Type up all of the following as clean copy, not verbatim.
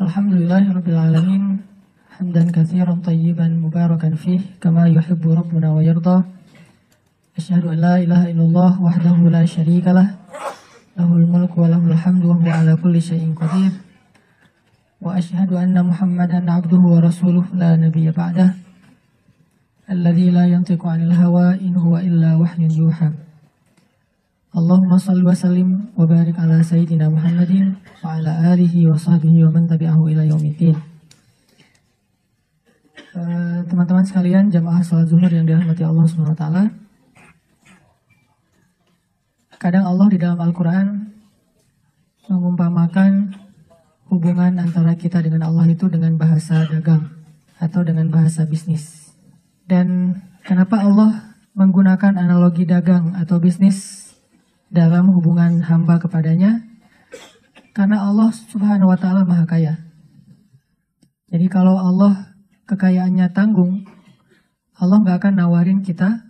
Alhamdulillahirabbil alamin hamdan katsiran thayyiban mubarakan fih kama yuhibbu rabbuna wa yarda. Asyhadu an la ilaha illallah wahdahu la syarikalah lahul mulku wa lahul hamdu wa huwa ala kulli syai'in qadir. Wa asyhadu anna Muhammadan abduhu wa rasuluh la nabiyya ba'dah. Alladzi la yantiqu 'anil hawa in huwa illa wahyun yuha. Allahumma salli wa sallim wa barik ala sayyidina Muhammadin wa ala alihi wa sahbihi wa man tabi'ahu ila yaumiddin. Teman-teman sekalian, jamaah salat zuhur yang dirahmati Allah Subhanahu wa taala. Kadang Allah di dalam Al-Qur'an mengumpamakan hubungan antara kita dengan Allah itu dengan bahasa dagang atau dengan bahasa bisnis. Dan kenapa Allah menggunakan analogi dagang atau bisnis dalam hubungan hamba kepadanya? Karena Allah Subhanahu wa taala Maha Kaya. Jadi kalau Allah kekayaannya tanggung, Allah nggak akan nawarin kita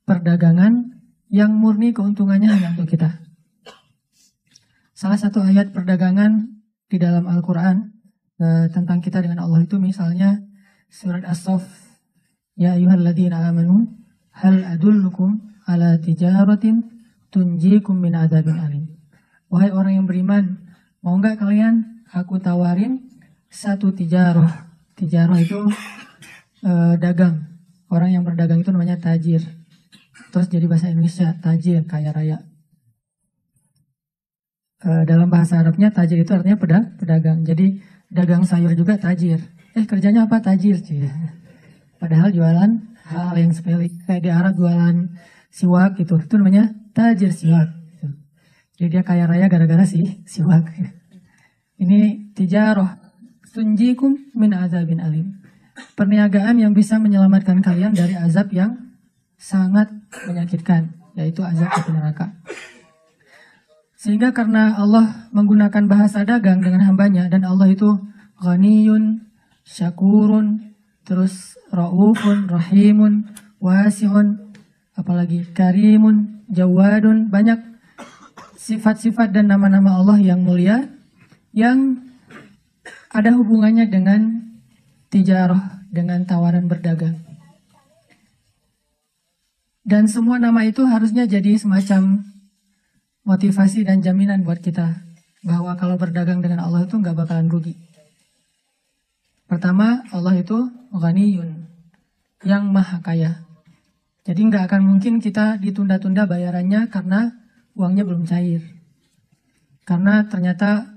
perdagangan yang murni keuntungannya hanya untuk kita. Salah satu ayat perdagangan di dalam Al-Quran tentang kita dengan Allah itu misalnya surat As-Saff, ya ayyuhalladzina amanu hal adullukum ala tijaratin tunjikum min adzabin alim. Wahai orang yang beriman, mau nggak kalian aku tawarin satu tijarah. Tijarah itu dagang. Orang yang berdagang itu namanya tajir. Terus jadi bahasa Indonesia tajir, kaya raya. Dalam bahasa Arabnya tajir itu artinya pedagang. Jadi dagang sayur juga tajir. Kerjanya apa? Tajir. Padahal jualan hal yang sepele. Kayak di Arab jualan siwak gitu. Itu namanya tajir siwak. Jadi dia kaya raya gara-gara siwak. Ini tijarah. Tunjikum min azabin alim. Perniagaan yang bisa menyelamatkan kalian dari azab yang sangat menyakitkan, yaitu azab di neraka. Sehingga karena Allah menggunakan bahasa dagang dengan hambanya, dan Allah itu ghaniyun, syakurun, terus raufun, rahimun, wasi'un, apalagi karimun, jawadun, banyak sifat-sifat dan nama-nama Allah yang mulia yang ada hubungannya dengan tijarah, dengan tawaran berdagang. Dan semua nama itu harusnya jadi semacam motivasi dan jaminan buat kita bahwa kalau berdagang dengan Allah itu nggak bakalan rugi. Pertama, Allah itu ghaniyun, yang maha kaya. Jadi nggak akan mungkin kita ditunda-tunda bayarannya karena uangnya belum cair. Karena ternyata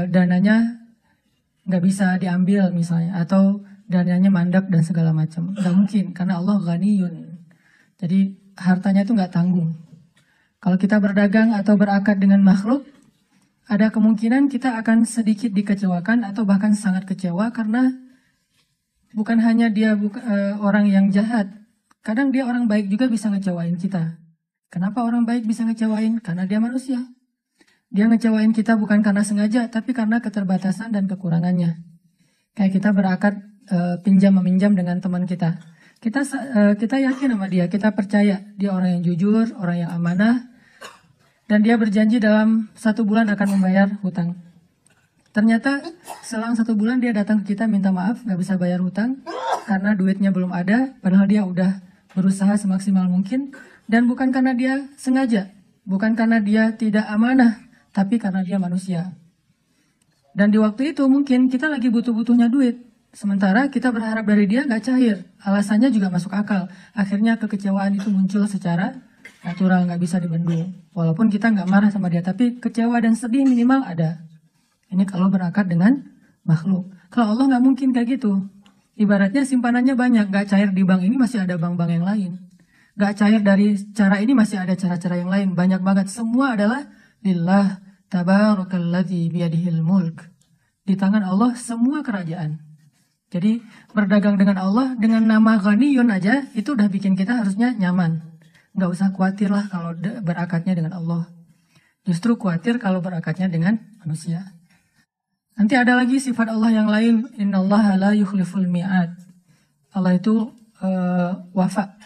dananya nggak bisa diambil misalnya, atau dananya mandek dan segala macam. Nggak mungkin, karena Allah ghaniyun. Jadi hartanya itu nggak tanggung. Kalau kita berdagang atau berakad dengan makhluk, ada kemungkinan kita akan sedikit dikecewakan atau bahkan sangat kecewa karena bukan hanya dia orang yang jahat. Kadang dia orang baik juga bisa ngecewain kita. Kenapa orang baik bisa ngecewain? Karena dia manusia. Dia ngecewain kita bukan karena sengaja, tapi karena keterbatasan dan kekurangannya. Kayak kita berakad pinjam-meminjam dengan teman kita. Kita yakin sama dia, kita percaya dia orang yang jujur, orang yang amanah, dan dia berjanji dalam 1 bulan akan membayar hutang. Ternyata selang 1 bulan dia datang ke kita minta maaf, gak bisa bayar hutang karena duitnya belum ada, padahal dia udah berusaha semaksimal mungkin, dan bukan karena dia sengaja, bukan karena dia tidak amanah, tapi karena dia manusia. Dan di waktu itu mungkin kita lagi butuh-butuhnya duit. Sementara kita berharap dari dia nggak cair. Alasannya juga masuk akal. Akhirnya kekecewaan itu muncul secara natural, nggak bisa dibendung. Walaupun kita nggak marah sama dia, tapi kecewa dan sedih minimal ada. Ini kalau berakad dengan makhluk. Kalau Allah nggak mungkin kayak gitu. Ibaratnya simpanannya banyak, nggak cair di bank ini masih ada bank-bank yang lain. Nggak cair dari cara ini masih ada cara-cara yang lain. Banyak banget. Semua adalah lillah tabarakalladzi biyadihil mulk. Di tangan Allah semua kerajaan. Jadi berdagang dengan Allah dengan nama ghaniyun aja itu udah bikin kita harusnya nyaman. Nggak usah khawatir lah kalau berakadnya dengan Allah. Justru khawatir kalau berakadnya dengan manusia. Nanti ada lagi sifat Allah yang lain. Innallaha la yukhliful mi'ad. Allah itu wafa.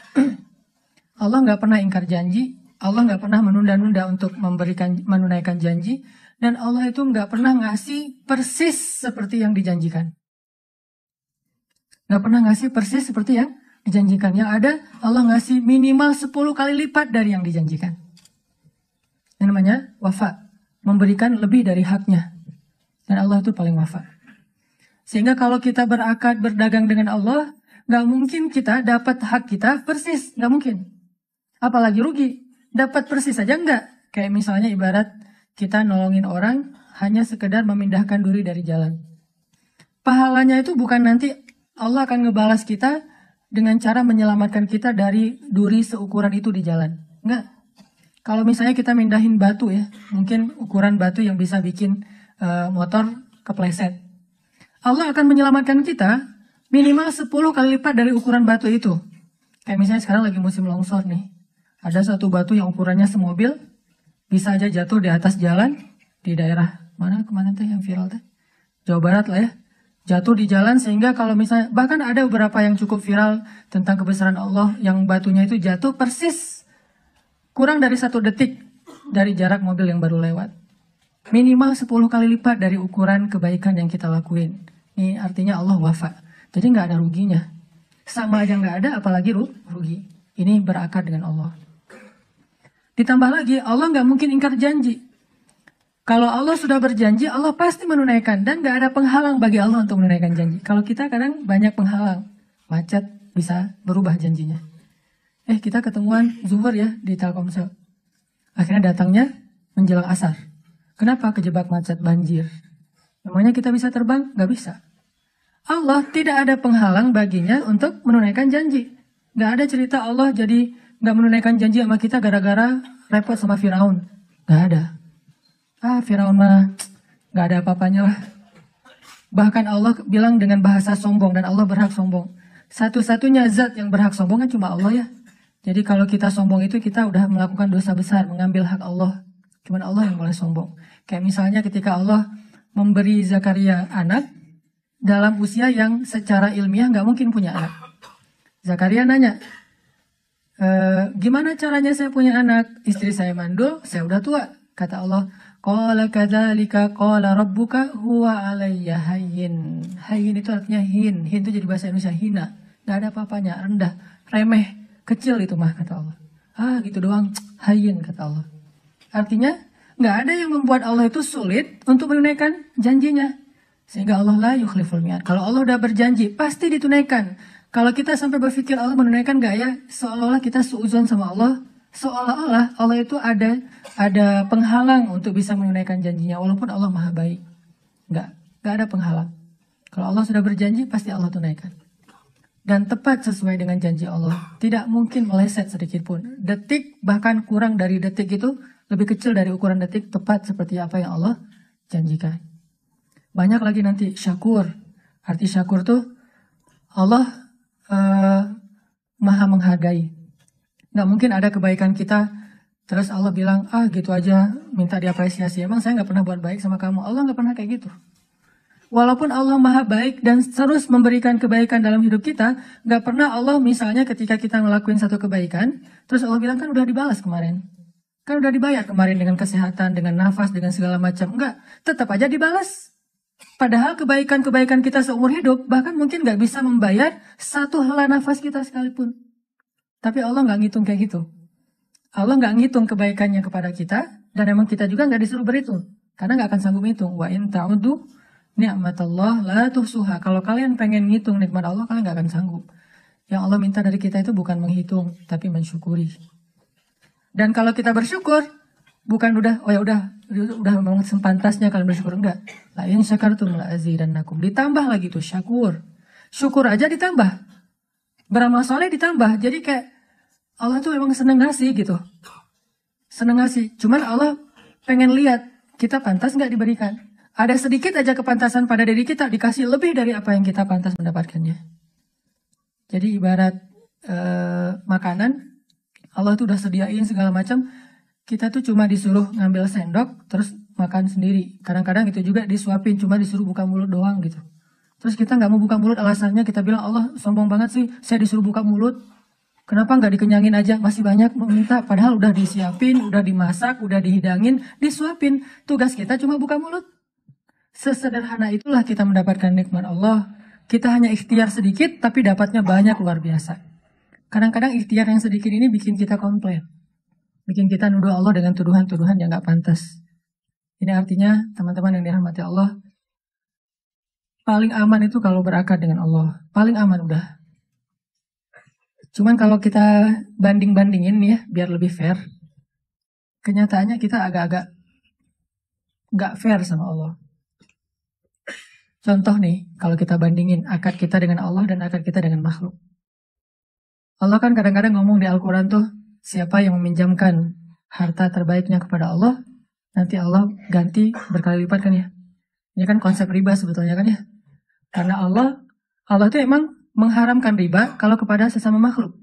Allah nggak pernah ingkar janji. Allah nggak pernah menunda-nunda untuk menunaikan janji. Dan Allah itu nggak pernah ngasih persis seperti yang dijanjikan. Nggak pernah ngasih persis seperti yang dijanjikan. Yang ada Allah ngasih minimal 10 kali lipat dari yang dijanjikan. Yang namanya wafa. Memberikan lebih dari haknya. Dan Allah itu paling wafa. Sehingga kalau kita berakad berdagang dengan Allah, nggak mungkin kita dapat hak kita persis. Nggak mungkin. Apalagi rugi. Dapat persis saja nggak. Kayak misalnya ibarat kita nolongin orang hanya sekedar memindahkan duri dari jalan. Pahalanya itu bukan nanti Allah akan ngebalas kita dengan cara menyelamatkan kita dari duri seukuran itu di jalan. Enggak. Kalau misalnya kita mindahin batu ya, mungkin ukuran batu yang bisa bikin motor kepleset. Allah akan menyelamatkan kita minimal 10 kali lipat dari ukuran batu itu. Kayak misalnya sekarang lagi musim longsor nih. Ada satu batu yang ukurannya semobil, bisa aja jatuh di atas jalan di daerah mana kemana teh yang viral teh? Jawa Barat lah ya. Jatuh di jalan sehingga kalau misalnya, bahkan ada beberapa yang cukup viral tentang kebesaran Allah yang batunya itu jatuh persis kurang dari 1 detik dari jarak mobil yang baru lewat. Minimal 10 kali lipat dari ukuran kebaikan yang kita lakuin. Ini artinya Allah wafa. Jadi nggak ada ruginya. Sama aja nggak ada apalagi rugi. Ini berakad dengan Allah. Ditambah lagi Allah nggak mungkin ingkar janji. Kalau Allah sudah berjanji, Allah pasti menunaikan. Dan gak ada penghalang bagi Allah untuk menunaikan janji. Kalau kita kadang banyak penghalang. Macet bisa berubah janjinya. Kita ketemuan zuhur ya di Telkomsel. Akhirnya datangnya menjelang asar. Kenapa? Kejebak macet banjir. Namanya kita bisa terbang? Gak bisa. Allah tidak ada penghalang baginya untuk menunaikan janji. Gak ada cerita Allah jadi gak menunaikan janji sama kita gara-gara repot sama Firaun. Gak ada. Firaun mah gak ada apa-apanya lah. Bahkan Allah bilang dengan bahasa sombong dan Allah berhak sombong. Satu-satunya zat yang berhak sombong kan cuma Allah ya. Jadi kalau kita sombong itu kita udah melakukan dosa besar, mengambil hak Allah. Cuma Allah yang boleh sombong. Kayak misalnya ketika Allah memberi Zakaria anak dalam usia yang secara ilmiah gak mungkin punya anak. Zakaria nanya, gimana caranya saya punya anak? Istri saya mandul, saya udah tua. Kata Allah, qala kadzalika qala rabbuka huwa alayya hayyin. Hayyin itu artinya hin. Hin itu jadi bahasa Indonesia hina. Gak ada apa-apanya, rendah, remeh, kecil itu mah kata Allah. Gitu doang, hayyin kata Allah. Artinya gak ada yang membuat Allah itu sulit untuk menunaikan janjinya. Sehingga Allah la yukhliful mi'ad. Kalau Allah udah berjanji, pasti ditunaikan. Kalau kita sampai berpikir Allah menunaikan gak ya, seolah-olah kita suudzon sama Allah. Seolah-olah Allah itu ada penghalang untuk bisa menunaikan janjinya. Walaupun Allah maha baik. Gak ada penghalang. Kalau Allah sudah berjanji, pasti Allah tunaikan. Dan tepat sesuai dengan janji Allah. Tidak mungkin meleset sedikit pun. Detik, bahkan kurang dari detik itu, lebih kecil dari ukuran detik, tepat seperti apa yang Allah janjikan. Banyak lagi nanti syakur. Arti syakur tuh Allah maha menghargai. Gak mungkin ada kebaikan kita terus Allah bilang gitu aja minta diapresiasi. Emang saya gak pernah buat baik sama kamu. Allah gak pernah kayak gitu. Walaupun Allah maha baik dan terus memberikan kebaikan dalam hidup kita, gak pernah Allah misalnya ketika kita ngelakuin satu kebaikan terus Allah bilang kan udah dibalas kemarin, kan udah dibayar kemarin dengan kesehatan, dengan nafas, dengan segala macam. Enggak, tetap aja dibalas. Padahal kebaikan-kebaikan kita seumur hidup bahkan mungkin gak bisa membayar satu hela nafas kita sekalipun. Tapi Allah gak ngitung kayak gitu. Allah gak ngitung kebaikannya kepada kita. Dan emang kita juga gak disuruh berhitung. Karena gak akan sanggup ngitung. Wa in ta'udu ni'matallah la tuhsuha. Kalau kalian pengen ngitung nikmat Allah, kalian gak akan sanggup. Yang Allah minta dari kita itu bukan menghitung, tapi mensyukuri. Dan kalau kita bersyukur, bukan udah memang sepantasnya kalian bersyukur. Enggak. La in syakartum la azidannakum. Ditambah lagi tuh syakur. Syukur aja ditambah. Beramal soleh ditambah. Jadi kayak Allah tuh memang seneng ngasih gitu. Seneng ngasih. Cuman Allah pengen lihat kita pantas gak diberikan. Ada sedikit aja kepantasan pada diri kita, dikasih lebih dari apa yang kita pantas mendapatkannya. Jadi ibarat makanan, Allah tuh udah sediain segala macam. Kita tuh cuma disuruh ngambil sendok terus makan sendiri. Kadang-kadang itu juga disuapin, cuma disuruh buka mulut doang gitu. Terus kita gak mau buka mulut, alasannya kita bilang Allah sombong banget sih, saya disuruh buka mulut. Kenapa nggak dikenyangin aja? Masih banyak meminta, padahal udah disiapin, udah dimasak, udah dihidangin, disuapin. Tugas kita cuma buka mulut. Sesederhana itulah kita mendapatkan nikmat Allah. Kita hanya ikhtiar sedikit, tapi dapatnya banyak luar biasa. Kadang-kadang ikhtiar yang sedikit ini bikin kita komplain. Bikin kita nuduh Allah dengan tuduhan-tuduhan yang nggak pantas. Ini artinya, teman-teman yang dirahmati Allah, paling aman itu kalau berakar dengan Allah. Paling aman udah. Cuman kalau kita banding-bandingin nih ya, biar lebih fair, kenyataannya kita agak-agak nggak fair sama Allah. Contoh nih, kalau kita bandingin akad kita dengan Allah dan akad kita dengan makhluk. Allah kan kadang-kadang ngomong di Al-Quran tuh, siapa yang meminjamkan harta terbaiknya kepada Allah, nanti Allah ganti berkali lipat kan ya. Ini kan konsep riba sebetulnya kan ya. Karena Allah itu emang mengharamkan riba kalau kepada sesama makhluk.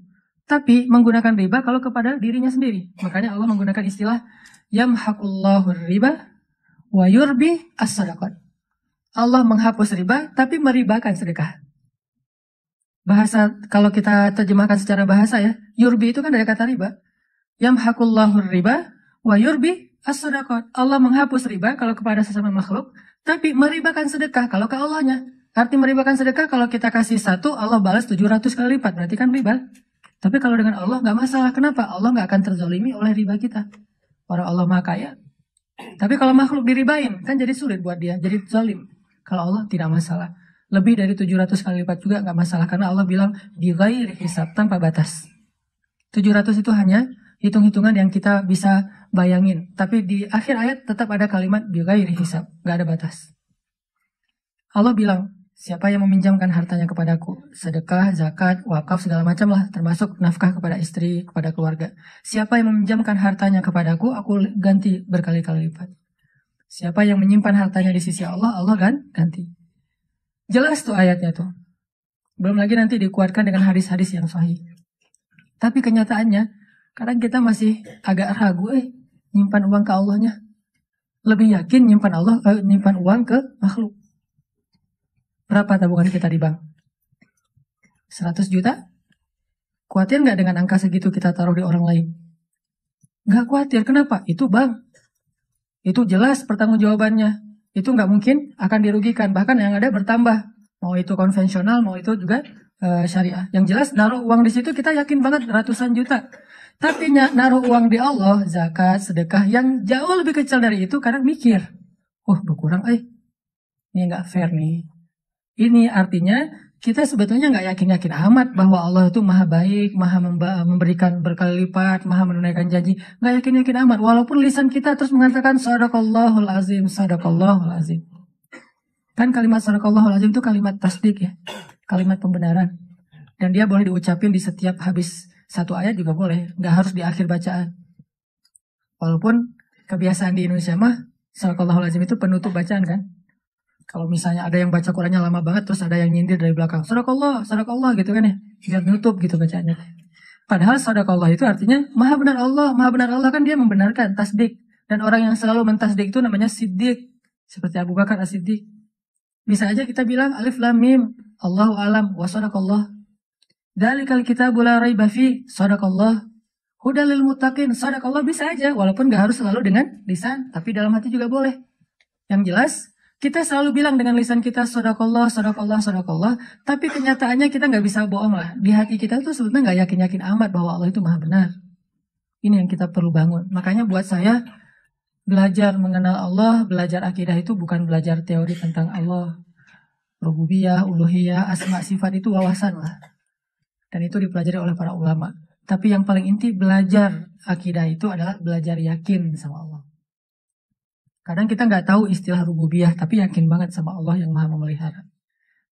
Tapi menggunakan riba kalau kepada dirinya sendiri. Makanya Allah menggunakan istilah yamhaqullahu riba wa yurbi as-sadaqat. Allah menghapus riba tapi meribakan sedekah. Bahasa kalau kita terjemahkan secara bahasa ya, yurbi itu kan dari kata riba. Yamhaqullahu riba wa yurbi as-sadaqat. Allah menghapus riba kalau kepada sesama makhluk, tapi meribakan sedekah kalau ke Allahnya. Arti meribakan sedekah kalau kita kasih 1, Allah balas 700 kali lipat, berarti kan riba. Tapi kalau dengan Allah nggak masalah. Kenapa? Allah nggak akan terzolimi oleh riba kita. Orang Allah maha kaya. Tapi kalau makhluk diribain, kan jadi sulit buat dia, jadi zalim. Kalau Allah tidak masalah. Lebih dari 700 kali lipat juga nggak masalah. Karena Allah bilang, bighairi hisab, tanpa batas. 700 itu hanya hitung-hitungan yang kita bisa bayangin. Tapi di akhir ayat tetap ada kalimat bighairi hisab, nggak ada batas. Allah bilang, siapa yang meminjamkan hartanya kepadaku, sedekah, zakat, wakaf, segala macam lah, termasuk nafkah kepada istri, kepada keluarga. Siapa yang meminjamkan hartanya kepadaku, aku ganti berkali-kali lipat. Siapa yang menyimpan hartanya di sisi Allah, Allah kan ganti. Jelas tuh ayatnya tuh. Belum lagi nanti dikuatkan dengan hadis-hadis yang sahih. Tapi kenyataannya, kadang kita masih agak ragu, nyimpan uang ke Allahnya. Lebih yakin nyimpan uang ke makhluk. Berapa tabungan kita di bank? 100 juta? Khawatir nggak dengan angka segitu kita taruh di orang lain? Nggak khawatir. Kenapa? Itu bank. Itu jelas pertanggungjawabannya. Itu nggak mungkin akan dirugikan. Bahkan yang ada bertambah. Mau itu konvensional, mau itu juga syariah. Yang jelas naruh uang di situ kita yakin banget ratusan juta. Tapi naruh uang di Allah, zakat, sedekah yang jauh lebih kecil dari itu kadang mikir. Berkurang, ini nggak fair nih. Ini artinya kita sebetulnya nggak yakin-yakin amat bahwa Allah itu maha baik, maha memberikan berkali lipat, maha menunaikan janji. Nggak yakin-yakin amat. Walaupun lisan kita terus mengatakan sadaqallahul azim, sadaqallahul azim. Kan kalimat sadaqallahul azim itu kalimat tasdik ya, kalimat pembenaran. Dan dia boleh diucapin di setiap habis satu ayat juga boleh, nggak harus di akhir bacaan. Walaupun kebiasaan di Indonesia mah sadaqallahul azim itu penutup bacaan kan. Kalau misalnya ada yang baca Qurannya lama banget, terus ada yang nyindir dari belakang, sadaqallah gitu kan ya, biar nutup gitu bacaannya. Padahal sadaqallah itu artinya maha benar Allah kan dia membenarkan, tasdik. Dan orang yang selalu mentasdik itu namanya siddiq, seperti Abu Bakar as-Siddiq. Bisa aja kita bilang alif lam mim, Allahu alam wa sadaqallah. Dzalikal kitabul la raiba fi, sadaqallah. Hudal lil muttaqin, sadaqallah bisa aja, walaupun nggak harus selalu dengan lisan, tapi dalam hati juga boleh. Yang jelas, kita selalu bilang dengan lisan kita sadaqallah, tapi kenyataannya kita nggak bisa bohong lah. Di hati kita tuh sebetulnya nggak yakin-yakin amat bahwa Allah itu maha benar. Ini yang kita perlu bangun. Makanya buat saya, belajar mengenal Allah, belajar akidah itu bukan belajar teori tentang Allah. Rububiyah, uluhiyah, asma, sifat itu wawasan lah. Dan itu dipelajari oleh para ulama. Tapi yang paling inti belajar akidah itu adalah belajar yakin sama Allah. Kadang kita nggak tahu istilah rububiyah, tapi yakin banget sama Allah yang maha memelihara.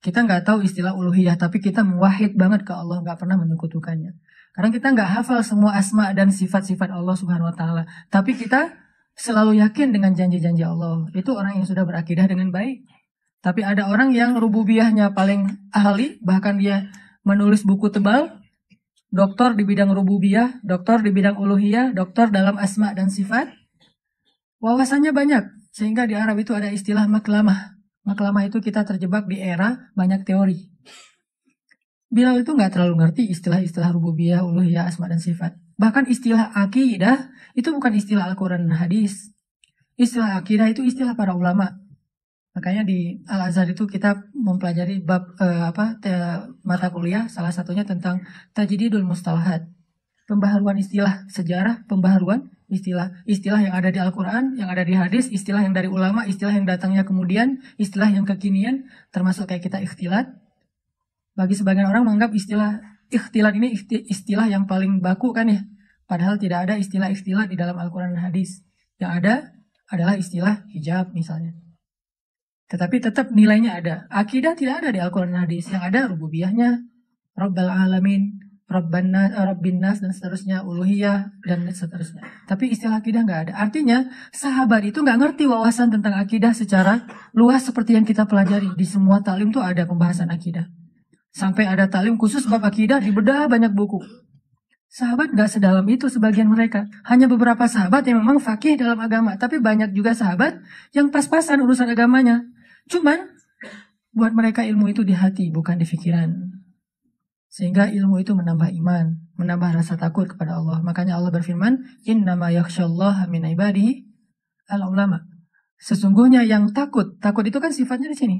Kita nggak tahu istilah uluhiyah, tapi kita muwahhid banget ke Allah, nggak pernah menyekutukannya. Kadang kita nggak hafal semua asma dan sifat-sifat Allah Subhanahu Wa Taala, tapi kita selalu yakin dengan janji-janji Allah. Itu orang yang sudah berakidah dengan baik. Tapi ada orang yang rububiyahnya paling ahli, bahkan dia menulis buku tebal, doktor di bidang rububiyah, doktor di bidang uluhiyah, doktor dalam asma dan sifat. Wawasannya banyak, sehingga di Arab itu ada istilah maklamah. Maklamah itu kita terjebak di era banyak teori. Bilal itu nggak terlalu ngerti istilah-istilah rububiyah, uluhiyah, asma dan sifat. Bahkan istilah akidah itu bukan istilah Al-Quran dan hadis. Istilah akidah itu istilah para ulama. Makanya di Al-Azhar itu kita mempelajari bab mata kuliah, salah satunya tentang tajdidul mustalahat. Pembaharuan istilah sejarah, pembaharuan istilah yang ada di Al-Quran, yang ada di hadis, istilah yang dari ulama, istilah yang datangnya kemudian, istilah yang kekinian, termasuk kayak kita ikhtilat. Bagi sebagian orang menganggap istilah ikhtilat ini istilah yang paling baku kan ya. Padahal tidak ada istilah ikhtilat di dalam Al-Quran dan hadis. Yang ada adalah istilah hijab misalnya. Tetapi tetap nilainya ada. Akidah tidak ada di Al-Quran dan hadis. Yang ada rububiyahnya, Rabbal Alamin, Rabbin Nas, dan seterusnya, uluhiyah, dan seterusnya. Tapi istilah akidah nggak ada. Artinya, sahabat itu nggak ngerti wawasan tentang akidah secara luas seperti yang kita pelajari. Di semua talim tuh ada pembahasan akidah. Sampai ada talim khusus bab akidah, dibedah banyak buku. Sahabat nggak sedalam itu sebagian mereka. Hanya beberapa sahabat yang memang fakih dalam agama. Tapi banyak juga sahabat yang pas-pasan urusan agamanya. Cuman, buat mereka ilmu itu di hati, bukan di pikiran. Sehingga ilmu itu menambah iman, menambah rasa takut kepada Allah. Makanya Allah berfirman, innama yakhsyallaha min ibadihi al-ulama. Sesungguhnya yang takut itu kan sifatnya di sini.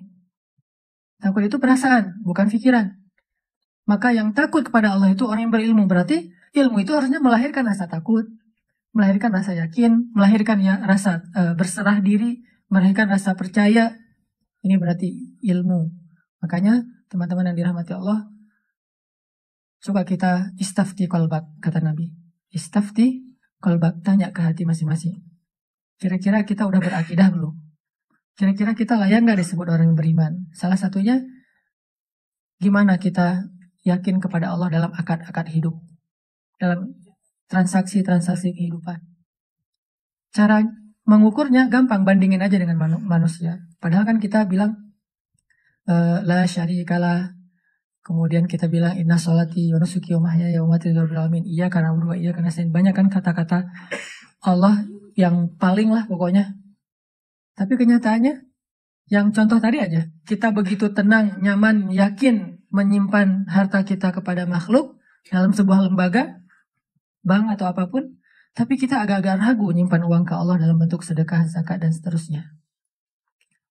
Takut itu perasaan, bukan pikiran. Maka yang takut kepada Allah itu orang yang berilmu. Berarti ilmu itu harusnya melahirkan rasa takut, melahirkan rasa yakin, melahirkan ya rasa berserah diri, melahirkan rasa percaya. Ini berarti ilmu. Makanya teman-teman yang dirahmati Allah, coba kita istafti qalbak, kata Nabi. Istafti qalbak, tanya ke hati masing-masing. Kira-kira kita udah berakidah belum? Kira-kira kita layak nggak disebut orang yang beriman? Salah satunya, gimana kita yakin kepada Allah dalam akad-akad hidup, dalam transaksi-transaksi kehidupan. Cara mengukurnya gampang, bandingin aja dengan manusia. Padahal kan kita bilang, la syarikalah, kemudian kita bilang, inna sholati wa nusuki wa mahyaya wa mamati lillahi rabbil alamin. Iya karena berdua, iya karena saya. Banyak kan kata-kata Allah yang paling lah pokoknya. Tapi kenyataannya, yang contoh tadi aja, kita begitu tenang, nyaman, yakin menyimpan harta kita kepada makhluk dalam sebuah lembaga, bank atau apapun, tapi kita agak-agak ragu nyimpan uang ke Allah dalam bentuk sedekah, zakat, dan seterusnya.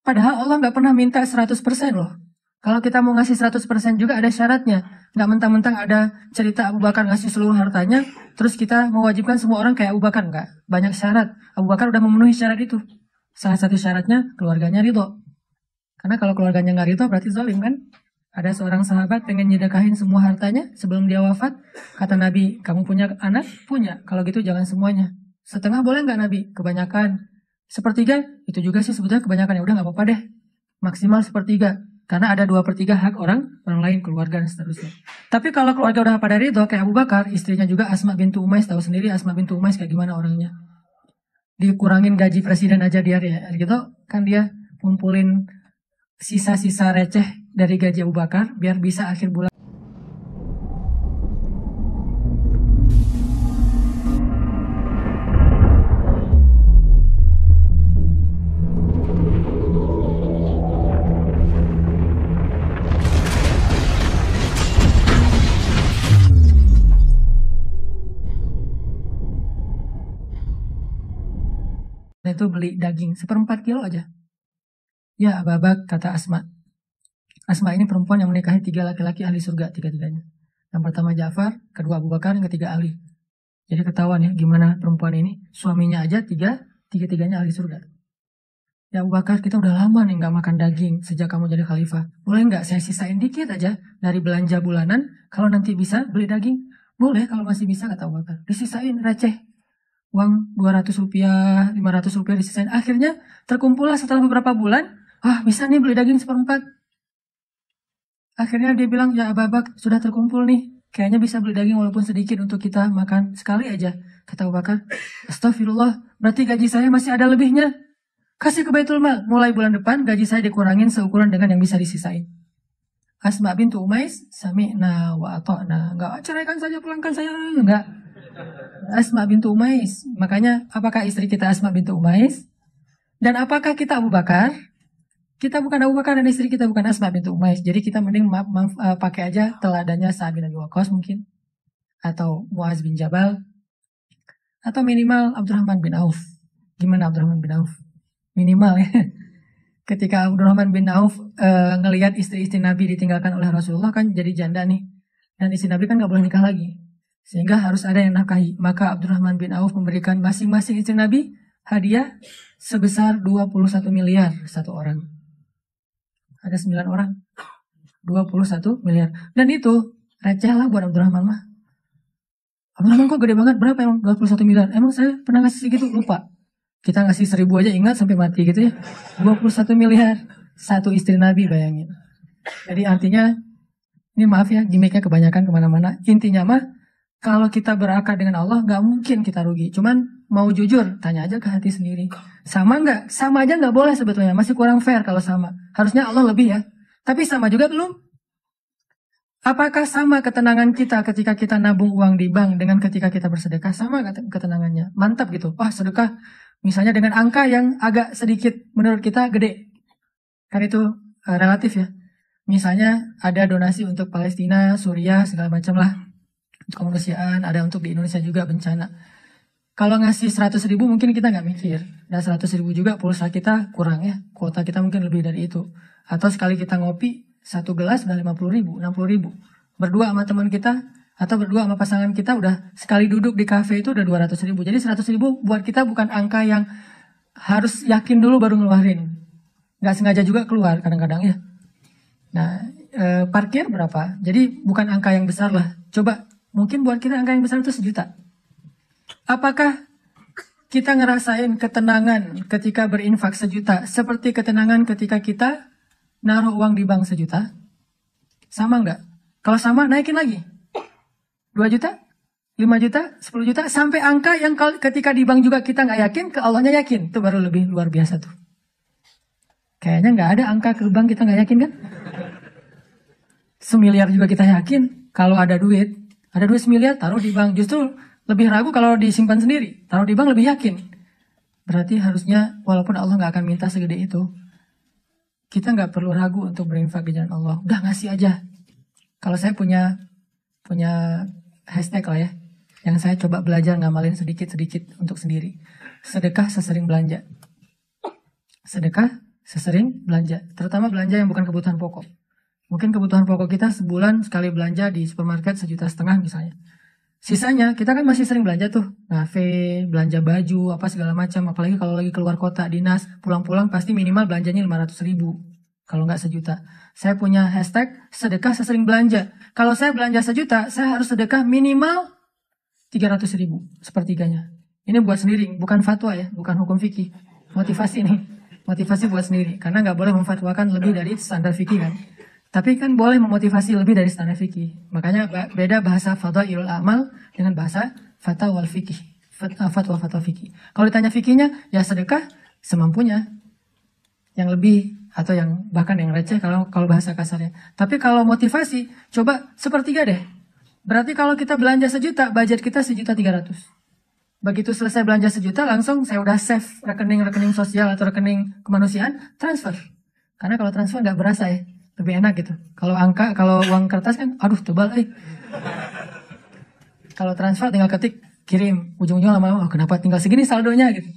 Padahal Allah nggak pernah minta 100% loh. Kalau kita mau ngasih 100% juga ada syaratnya. Nggak mentang-mentang ada cerita Abu Bakar ngasih seluruh hartanya, terus kita mewajibkan semua orang kayak Abu Bakar. Nggak. Banyak syarat. Abu Bakar udah memenuhi syarat itu. Salah satu syaratnya keluarganya ridho. Karena kalau keluarganya nggak ridho berarti zalim kan? Ada seorang sahabat pengen nyedekahin semua hartanya sebelum dia wafat. Kata Nabi, kamu punya anak? Punya. Kalau gitu jangan semuanya. Setengah boleh nggak Nabi? Kebanyakan. Sepertiga? Itu juga sih sebetulnya kebanyakan. Ya udah nggak apa-apa deh. Maksimal sepertiga. Karena ada 2/3 hak orang lain, keluarga dan seterusnya. Tapi kalau keluarga udah pada ridho kayak Abu Bakar, istrinya juga Asma bintu Umais, tahu sendiri Asma bintu Umais kayak gimana orangnya. Dikurangin gaji presiden aja dia gitu, kan dia kumpulin sisa-sisa receh dari gaji Abu Bakar biar bisa akhir bulan. Itu beli daging 1/4 kilo aja. Ya babak, kata Asma. Asma ini perempuan yang menikahi 3 laki-laki ahli surga, tiga-tiganya. Yang pertama Ja'far, kedua Abu Bakar, yang ketiga Ali. Jadi ketahuan ya gimana perempuan ini, suaminya aja tiga-tiganya ahli surga. Ya Abu Bakar, kita udah lama nih gak makan daging sejak kamu jadi khalifah. Boleh gak saya sisain dikit aja dari belanja bulanan, kalau nanti bisa beli daging? Boleh kalau masih bisa, kata Abu Bakar. Disisain receh. Uang 200 rupiah, 500 rupiah disisain. Akhirnya terkumpullah setelah beberapa bulan. Bisa nih beli daging 1/4. Akhirnya dia bilang, ya Abu Bakar sudah terkumpul nih. Kayaknya bisa beli daging walaupun sedikit untuk kita makan sekali aja. Kata Abu Bakar, astagfirullah, berarti gaji saya masih ada lebihnya. Kasih ke Baitul Mal. Mulai bulan depan gaji saya dikurangin seukuran dengan yang bisa disisain. Asma bintu Umais, sami'na wa ata'na. Enggak, ceraikan saja, pulangkan saya. Enggak. Asma bintu Umais. Makanya apakah istri kita Asma bintu Umais? Dan apakah kita Abu Bakar? Kita bukan Abu Bakar dan istri kita bukan Asma bintu Umais. Jadi kita mending pakai aja teladannya Sa'ad bin Abi Waqqas mungkin. Atau Muaz bin Jabal. Atau minimal Abdurrahman bin Auf. Gimana Abdurrahman bin Auf? Minimal ya. Ketika Abdurrahman bin Auf ngelihat istri-istri Nabi ditinggalkan oleh Rasulullah kan jadi janda nih. Dan istri Nabi kan gak boleh nikah lagi. Sehingga harus ada yang nafkahi. Maka Abdurrahman bin Auf memberikan masing-masing istri Nabi hadiah sebesar 21 miliar satu orang. Ada 9 orang. 21 miliar. Dan itu receh lah buat Abdurrahman mah. Abdurrahman kok gede banget? Berapa emang 21 miliar? Emang saya pernah ngasih segitu? Lupa. Kita ngasih 1000 aja ingat sampai mati gitu ya. 21 miliar. Satu istri Nabi bayangin. Jadi artinya, ini maaf ya, gimmicknya kebanyakan kemana-mana. Intinya mah, kalau kita berakar dengan Allah, gak mungkin kita rugi. Cuman mau jujur, tanya aja ke hati sendiri. Sama nggak? Sama aja nggak boleh sebetulnya. Masih kurang fair kalau sama. Harusnya Allah lebih ya. Tapi sama juga belum. Apakah sama ketenangan kita ketika kita nabung uang di bank dengan ketika kita bersedekah? Sama ketenangannya. Mantap gitu. Wah sedekah misalnya dengan angka yang agak sedikit menurut kita gede. Kan itu relatif ya. Misalnya ada donasi untuk Palestina, Suriah, segala macam lah. Untuk kemanusiaan, ada untuk di Indonesia juga bencana. Kalau ngasih 100 ribu mungkin kita nggak mikir. Dan 100 ribu juga pulsa kita kurang ya. Kuota kita mungkin lebih dari itu. Atau sekali kita ngopi, 1 gelas udah 50 ribu, 60 ribu. Berdua sama teman kita, atau berdua sama pasangan kita udah sekali duduk di kafe itu udah 200 ribu. Jadi 100 ribu buat kita bukan angka yang harus yakin dulu baru ngeluarin. Nggak sengaja juga keluar kadang-kadang ya. Nah, parkir berapa? Jadi bukan angka yang besar lah. Coba, mungkin buat kita angka yang besar itu 1 juta. Apakah kita ngerasain ketenangan ketika berinfak 1 juta seperti ketenangan ketika kita naruh uang di bank 1 juta? Sama nggak? Kalau sama, naikin lagi. 2 juta? 5 juta? 10 juta? Sampai angka yang ketika di bank juga kita nggak yakin, ke Allahnya yakin. Itu baru lebih luar biasa tuh. Kayaknya nggak ada angka ke bank kita nggak yakin kan? 1 miliar juga kita yakin. Kalau ada duit 1 miliar taruh di bank. Justru lebih ragu kalau disimpan sendiri. Taruh di bank lebih yakin. Berarti harusnya walaupun Allah nggak akan minta segede itu, kita nggak perlu ragu untuk berinfak di jalan Allah. Udah ngasih aja. Kalau saya punya hashtag lah ya, yang saya coba belajar ngamalin sedikit-sedikit untuk sendiri. Sedekah sesering belanja. Sedekah sesering belanja. Terutama belanja yang bukan kebutuhan pokok. Mungkin kebutuhan pokok kita sebulan sekali belanja di supermarket 1,5 juta misalnya. Sisanya kita kan masih sering belanja tuh, ngafe, belanja baju, apa segala macam. Apalagi kalau lagi keluar kota, dinas, pulang-pulang pasti minimal belanjanya 500 ribu. Kalau nggak 1 juta. Saya punya hashtag sedekah sesering belanja. Kalau saya belanja 1 juta, saya harus sedekah minimal 300 ribu, sepertiganya. Ini buat sendiri, bukan fatwa ya, bukan hukum fikih. Motivasi nih, motivasi buat sendiri. Karena nggak boleh memfatwakan lebih dari standar fikih kan. Tapi kan boleh memotivasi lebih dari standar fikih. Makanya beda bahasa fadhailul amal dengan bahasa fatwa fikih. Fatwa fikih. Kalau ditanya fikihnya, ya sedekah semampunya. Yang lebih atau yang bahkan yang receh kalau bahasa kasarnya. Tapi kalau motivasi, coba sepertiga deh. Berarti kalau kita belanja 1 juta, budget kita 1.300.000. Begitu selesai belanja 1 juta, langsung saya udah save rekening sosial atau rekening kemanusiaan, transfer. Karena kalau transfer nggak berasa ya. Lebih enak gitu. Kalau uang kertas kan, aduh tebal Kalau transfer tinggal ketik, kirim. Ujung-ujungnya lama-lama, oh, kenapa tinggal segini saldonya gitu.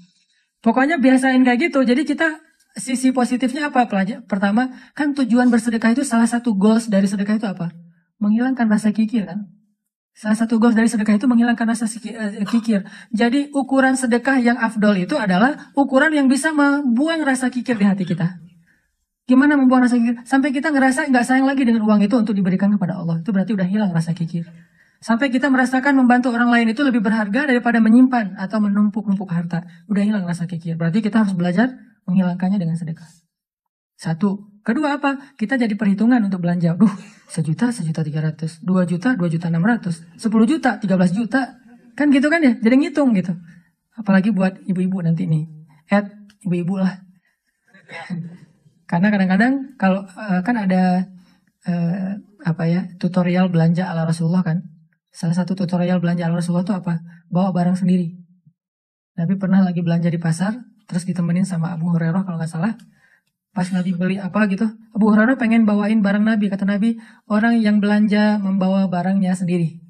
Pokoknya biasain kayak gitu. Jadi kita, sisi positifnya apa? Pertama, kan tujuan bersedekah itu salah satu goals dari sedekah itu apa? Menghilangkan rasa kikir kan. Salah satu goals dari sedekah itu menghilangkan rasa kikir. Jadi ukuran sedekah yang afdol itu adalah ukuran yang bisa membuang rasa kikir di hati kita. Gimana membuang rasa kikir? Sampai kita ngerasa nggak sayang lagi dengan uang itu untuk diberikan kepada Allah. Itu berarti udah hilang rasa kikir. Sampai kita merasakan membantu orang lain itu lebih berharga daripada menyimpan atau menumpuk-numpuk harta. Udah hilang rasa kikir. Berarti kita harus belajar menghilangkannya dengan sedekah. 1. Kedua apa? Kita jadi perhitungan untuk belanja. 1 juta, 1.300.000. 2 juta, 2.600.000. 10 juta, 13 juta. Kan gitu kan ya? Jadi ngitung gitu. Apalagi buat ibu-ibu nanti nih. Ibu-ibu lah. Karena kadang-kadang kalau kan ada tutorial belanja ala Rasulullah kan. Salah satu tutorial belanja ala Rasulullah itu apa? Bawa barang sendiri. Nabi pernah lagi belanja di pasar, terus ditemenin sama Abu Hurairah kalau nggak salah. Pas Nabi beli apa gitu, Abu Hurairah pengen bawain barang Nabi. Kata Nabi, orang yang belanja membawa barangnya sendiri.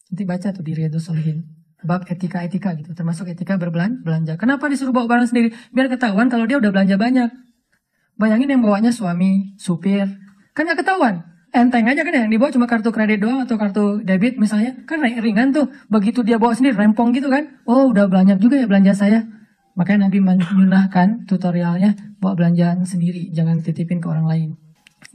Nanti baca tuh di Riyadhus Shalihin. Bab etika-etika gitu, termasuk etika berbelanja. Kenapa disuruh bawa barang sendiri? Biar ketahuan kalau dia udah belanja banyak. Bayangin yang bawanya suami, supir, kan gak ketahuan. Enteng aja kan, yang dibawa cuma kartu kredit doang atau kartu debit misalnya. Kan ringan tuh, begitu dia bawa sendiri rempong gitu kan. Oh udah banyak juga ya belanja saya. Makanya Nabi menyunahkan tutorialnya bawa belanjaan sendiri, jangan titipin ke orang lain.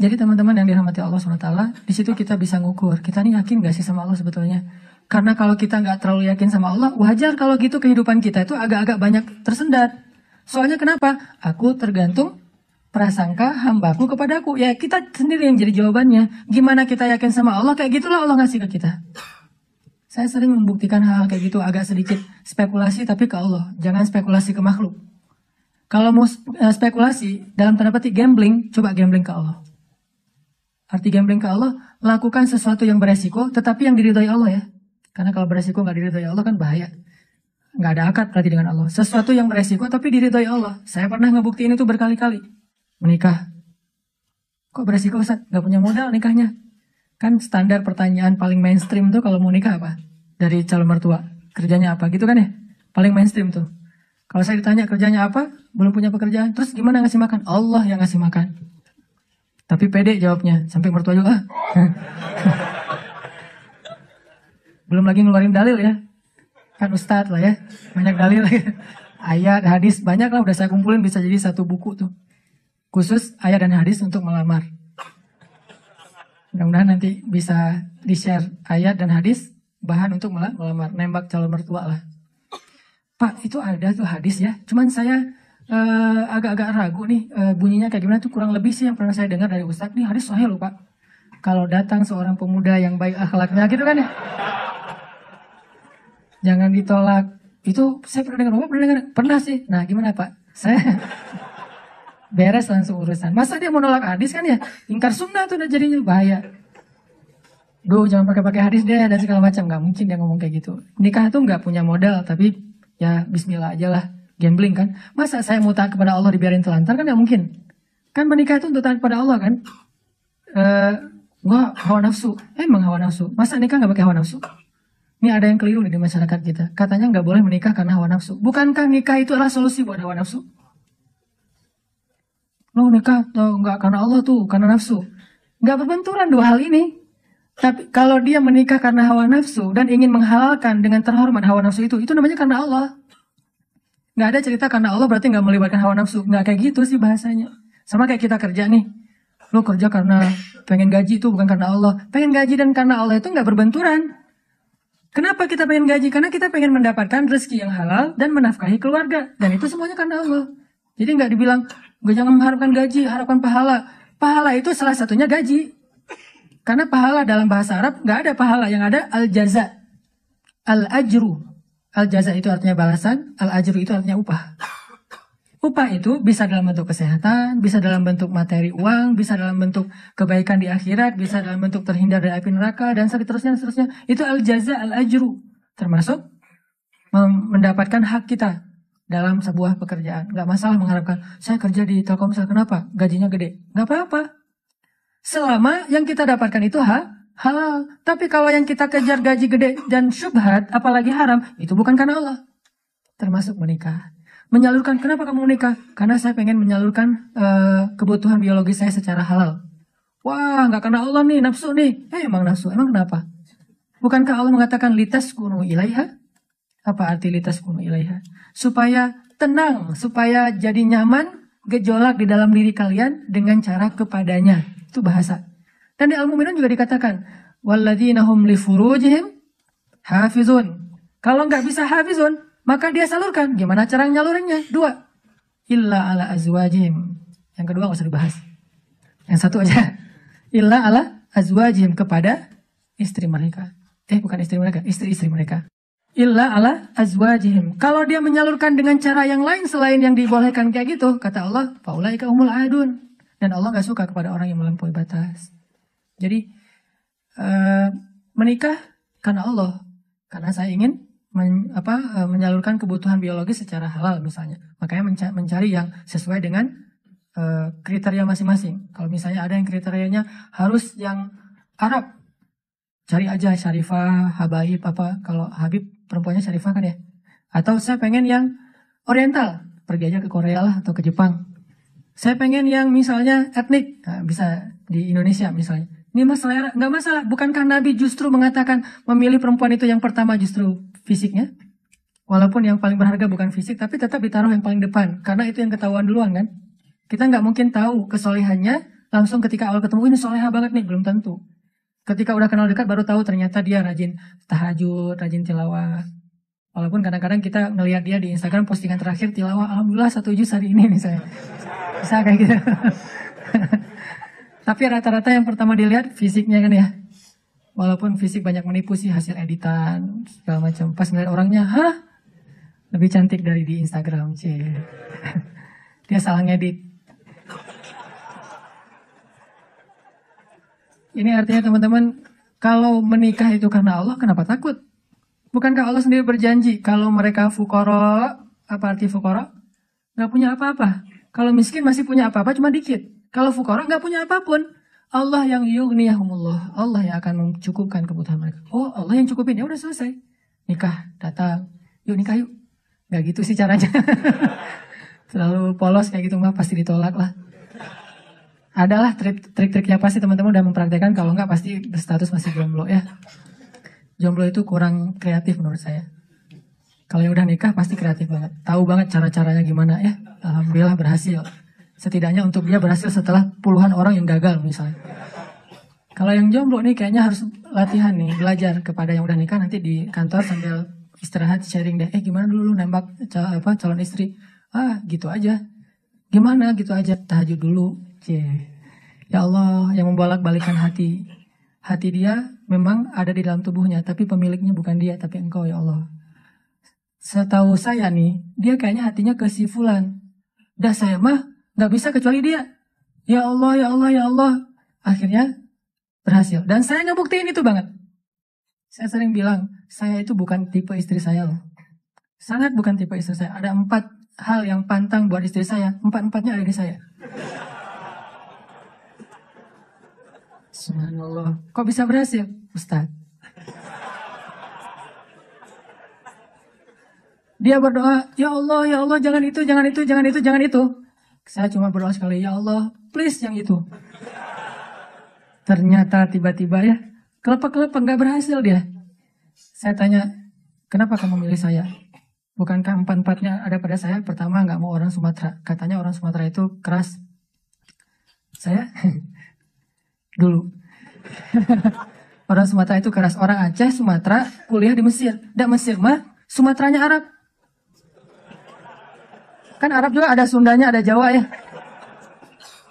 Jadi teman-teman yang dirahmati Allah SWT, di situ kita bisa ngukur, kita nih yakin gak sih sama Allah sebetulnya? Karena kalau kita gak terlalu yakin sama Allah, wajar kalau gitu kehidupan kita itu agak-agak banyak tersendat. Soalnya kenapa? Aku tergantung prasangka hambaku kepadaku. Ya kita sendiri yang jadi jawabannya. Gimana kita yakin sama Allah, kayak gitulah Allah ngasih ke kita. Saya sering membuktikan hal kayak gitu, agak sedikit spekulasi tapi ke Allah. Jangan spekulasi ke makhluk. Kalau mau spekulasi, dalam tanda petik gambling, coba gambling ke Allah. Arti gambling ke Allah, lakukan sesuatu yang beresiko, tetapi yang diridhoi Allah ya. Karena kalau beresiko nggak diridhoi Allah kan bahaya. Nggak ada akad berarti dengan Allah. Sesuatu yang beresiko tapi diridhoi Allah. Saya pernah ngebuktiin itu berkali-kali. Menikah. Kok beresiko Ustaz? Gak punya modal nikahnya. Kan standar pertanyaan paling mainstream tuh kalau mau nikah apa? Dari calon mertua. Kerjanya apa gitu kan ya? Paling mainstream tuh. Kalau saya ditanya kerjanya apa? Belum punya pekerjaan. Terus gimana ngasih makan? Allah yang ngasih makan. Tapi pede jawabnya. Sampai mertua juga. Belum lagi ngeluarin dalil ya. Kan Ustadz lah ya. Banyak dalil. Ayat, hadis. Banyak lah udah saya kumpulin bisa jadi satu buku tuh. Khusus ayat dan hadis untuk melamar. Mudah-mudahan nanti bisa di-share ayat dan hadis bahan untuk melamar, nembak calon mertua lah. Pak, itu ada tuh hadis ya. Cuman saya agak-agak ragu nih bunyinya kayak gimana tuh, kurang lebih sih yang pernah saya dengar dari Ustadz. Nih hadis sahih loh Pak. Kalau datang seorang pemuda yang baik akhlaknya gitu kan ya. Jangan ditolak. Itu saya pernah dengar. Pernah sih. Nah gimana Pak? Saya beres langsung urusan. Masa dia mau nolak hadis kan ya? Ingkar sunnah tuh udah jadinya bahaya. Duh jangan pakai hadis deh dan segala macam. Gak mungkin dia ngomong kayak gitu. Nikah tuh gak punya modal tapi ya bismillah aja lah. Gambling kan. Masa saya mau taat kepada Allah dibiarin telantar kan gak mungkin. Kan menikah itu untuk taat kepada Allah kan. Wah hawa nafsu. Emang hawa nafsu. Masa nikah gak pakai hawa nafsu? Ini ada yang keliru nih di masyarakat kita. Katanya gak boleh menikah karena hawa nafsu. Bukankah nikah itu adalah solusi buat hawa nafsu? Lo nikah tuh nggak karena Allah tuh, karena nafsu. Nggak berbenturan dua hal ini. Tapi kalau dia menikah karena hawa nafsu dan ingin menghalalkan dengan terhormat hawa nafsu itu namanya karena Allah. Nggak ada cerita karena Allah berarti nggak melibatkan hawa nafsu. Nggak kayak gitu sih bahasanya. Sama kayak kita kerja nih. Lo kerja karena pengen gaji itu bukan karena Allah. Pengen gaji dan karena Allah itu nggak berbenturan. Kenapa kita pengen gaji? Karena kita pengen mendapatkan rezeki yang halal dan menafkahi keluarga. Dan itu semuanya karena Allah. Jadi nggak dibilang, gue jangan mengharapkan gaji, harapkan pahala. Pahala itu salah satunya gaji. Karena pahala dalam bahasa Arab nggak ada pahala, yang ada al-jaza, al-ajru. Al-jaza itu artinya balasan, al-ajru itu artinya upah. Upah itu bisa dalam bentuk kesehatan, bisa dalam bentuk materi uang, bisa dalam bentuk kebaikan di akhirat, bisa dalam bentuk terhindar dari api neraka, dan seterusnya. Itu al-jaza, al-ajru. Termasuk mendapatkan hak kita dalam sebuah pekerjaan. Nggak masalah mengharapkan, saya kerja di Telkomsel, kenapa? Gajinya gede. Nggak apa-apa. Selama yang kita dapatkan itu halal. Tapi kalau yang kita kejar gaji gede dan syubhat, apalagi haram, itu bukan karena Allah. Termasuk menikah. Menyalurkan, kenapa kamu menikah? Karena saya pengen menyalurkan kebutuhan biologis saya secara halal. Wah, nggak karena Allah nih, nafsu nih. Emang nafsu, emang kenapa? Bukankah Allah mengatakan litas kunu ilaiha? Apa arti litas kunu ilaiha? Supaya tenang, supaya jadi nyaman, gejolak di dalam diri kalian dengan cara kepadanya. Itu bahasa. Dan di Al-Mu'minun juga dikatakan, walladzina hum li furujihim hafizun. Kalau nggak bisa hafizun, maka dia salurkan. Gimana cara nyalurinnya? 2. Illa ala azwajihim. Yang kedua nggak usah dibahas. Yang satu aja. Illa ala azwajihim, kepada istri mereka. Bukan istri mereka, istri-istri mereka. Illa ala azwajihim. Kalau dia menyalurkan dengan cara yang lain selain yang dibolehkan kayak gitu, kata Allah, faulaika humul adun. Dan Allah gak suka kepada orang yang melampaui batas. Jadi menikah karena Allah, karena saya ingin menyalurkan kebutuhan biologis secara halal misalnya. Makanya mencari yang sesuai dengan kriteria masing-masing. Kalau misalnya ada yang kriterianya harus yang Arab, cari aja Syarifah, Habaib apa. Kalau Habib perempuannya Syarifah kan ya. Atau saya pengen yang Oriental, pergi aja ke Korea lah atau ke Jepang. Saya pengen yang misalnya etnik, nah, bisa di Indonesia misalnya. Ini masalah, nggak masalah. Bukankah Nabi justru mengatakan memilih perempuan itu yang pertama justru fisiknya? Walaupun yang paling berharga bukan fisik, tapi tetap ditaruh yang paling depan. Karena itu yang ketahuan duluan kan. Kita nggak mungkin tahu kesolehannya langsung ketika awal ketemu, ini soleha banget nih, belum tentu. Ketika udah kenal dekat baru tahu ternyata dia rajin tahajud, rajin tilawah. Walaupun kadang-kadang kita ngelihat dia di Instagram postingan terakhir tilawah, alhamdulillah 1 juz hari ini misalnya. Bisa kayak gitu. Tapi rata-rata yang pertama dilihat fisiknya kan ya. Walaupun fisik banyak menipu sih, hasil editan segala macam. Pas ngeliat orangnya, hah? Lebih cantik dari di Instagram, cie. Dia salah ngedit. Ini artinya teman-teman, kalau menikah itu karena Allah, kenapa takut? Bukankah Allah sendiri berjanji kalau mereka fuqara, apa arti fuqara? Nggak punya apa-apa. Kalau miskin masih punya apa-apa, cuma dikit. Kalau fuqara nggak punya apapun. Allah yang yughniyahumullah. Allah yang akan mencukupkan kebutuhan mereka. Oh, Allah yang cukupin. Ya udah selesai. Nikah, datang. Yuk nikah yuk. Nggak gitu sih caranya. Terlalu polos kayak gitu mah pasti ditolak lah. Adalah trik-triknya pasti teman-teman udah mempraktekkan. Kalau nggak pasti berstatus masih jomblo ya. Jomblo itu kurang kreatif menurut saya. Kalau yang udah nikah pasti kreatif banget. Tahu banget cara-caranya gimana ya. Alhamdulillah berhasil. Setidaknya untuk dia berhasil setelah puluhan orang yang gagal misalnya. Kalau yang jomblo nih kayaknya harus latihan nih. Belajar kepada yang udah nikah nanti di kantor sambil istirahat sharing deh. Gimana dulu nembak calon istri. Gitu aja. Gimana gitu aja. Tahajud dulu. Ya Allah yang membolak-balikan hati. Hati dia memang ada di dalam tubuhnya. Tapi pemiliknya bukan dia. Tapi engkau ya Allah. Setahu saya nih. Dia kayaknya hatinya ke si fulan. Dah saya mah gak bisa kecuali dia. Ya Allah, ya Allah, ya Allah. Akhirnya berhasil. Dan saya ngebuktiin itu banget. Saya sering bilang, saya itu bukan tipe istri saya loh. Sangat bukan tipe istri saya. Ada 4 hal yang pantang buat istri saya. 4-4-nya ada di saya. Subhanallah. Kok bisa berhasil? Ustaz. Dia berdoa, ya Allah, jangan itu, jangan itu, jangan itu, jangan itu. Saya cuma berdoa sekali, ya Allah, please yang itu. Ternyata tiba-tiba ya, kelepek-kelepek nggak berhasil dia. Saya tanya, kenapa kamu milih saya? Bukankah 4-4-nya ada pada saya? Pertama, nggak mau orang Sumatera. Katanya orang Sumatera itu keras. Saya, dulu. Orang Sumatera itu keras. Orang Aceh, Sumatera, kuliah di Mesir. Dan Mesir mah, Sumateranya Arab. Kan Arab juga ada Sundanya, ada Jawa ya.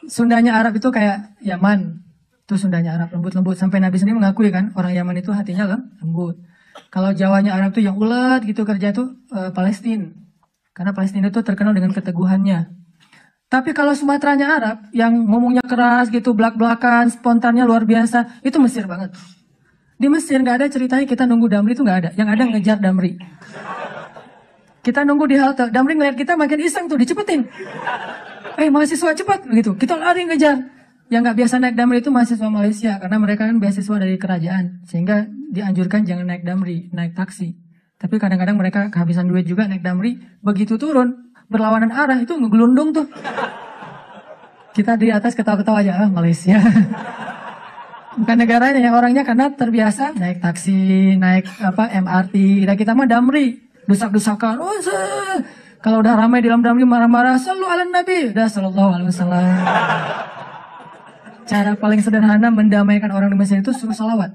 Sundanya Arab itu kayak Yaman. Itu Sundanya Arab, lembut-lembut. Sampai Nabi sendiri mengakui kan, orang Yaman itu hatinya lembut. Kalau Jawanya Arab itu yang ulet gitu kerja itu Palestina. Karena Palestina itu terkenal dengan keteguhannya. Tapi kalau Sumateranya Arab, yang ngomongnya keras gitu, belak-belakan, spontannya luar biasa, itu Mesir banget. Di Mesir nggak ada ceritanya kita nunggu Damri itu nggak ada. Yang ada ngejar Damri. Kita nunggu di halte, Damri ngeliat kita makin iseng tuh, dicepetin. Mahasiswa cepat, begitu. Kita lari ngejar. Yang nggak biasa naik Damri itu mahasiswa Malaysia, karena mereka kan beasiswa dari kerajaan. Sehingga dianjurkan jangan naik Damri, naik taksi. Tapi kadang-kadang mereka kehabisan duit juga naik Damri. Begitu turun, berlawanan arah, itu ngegelundung tuh. Kita di atas ketawa-ketawa aja, Malaysia. Bukan negaranya, yang orangnya karena terbiasa naik taksi, naik MRT. Dan kita mah Damri. Desak-desakan, kalau udah ramai di dalam Damri marah-marah, sallu ala Nabi, udah sallallahu alaihi wasallam. Cara paling sederhana mendamaikan orang di Mesir itu suruh salawat.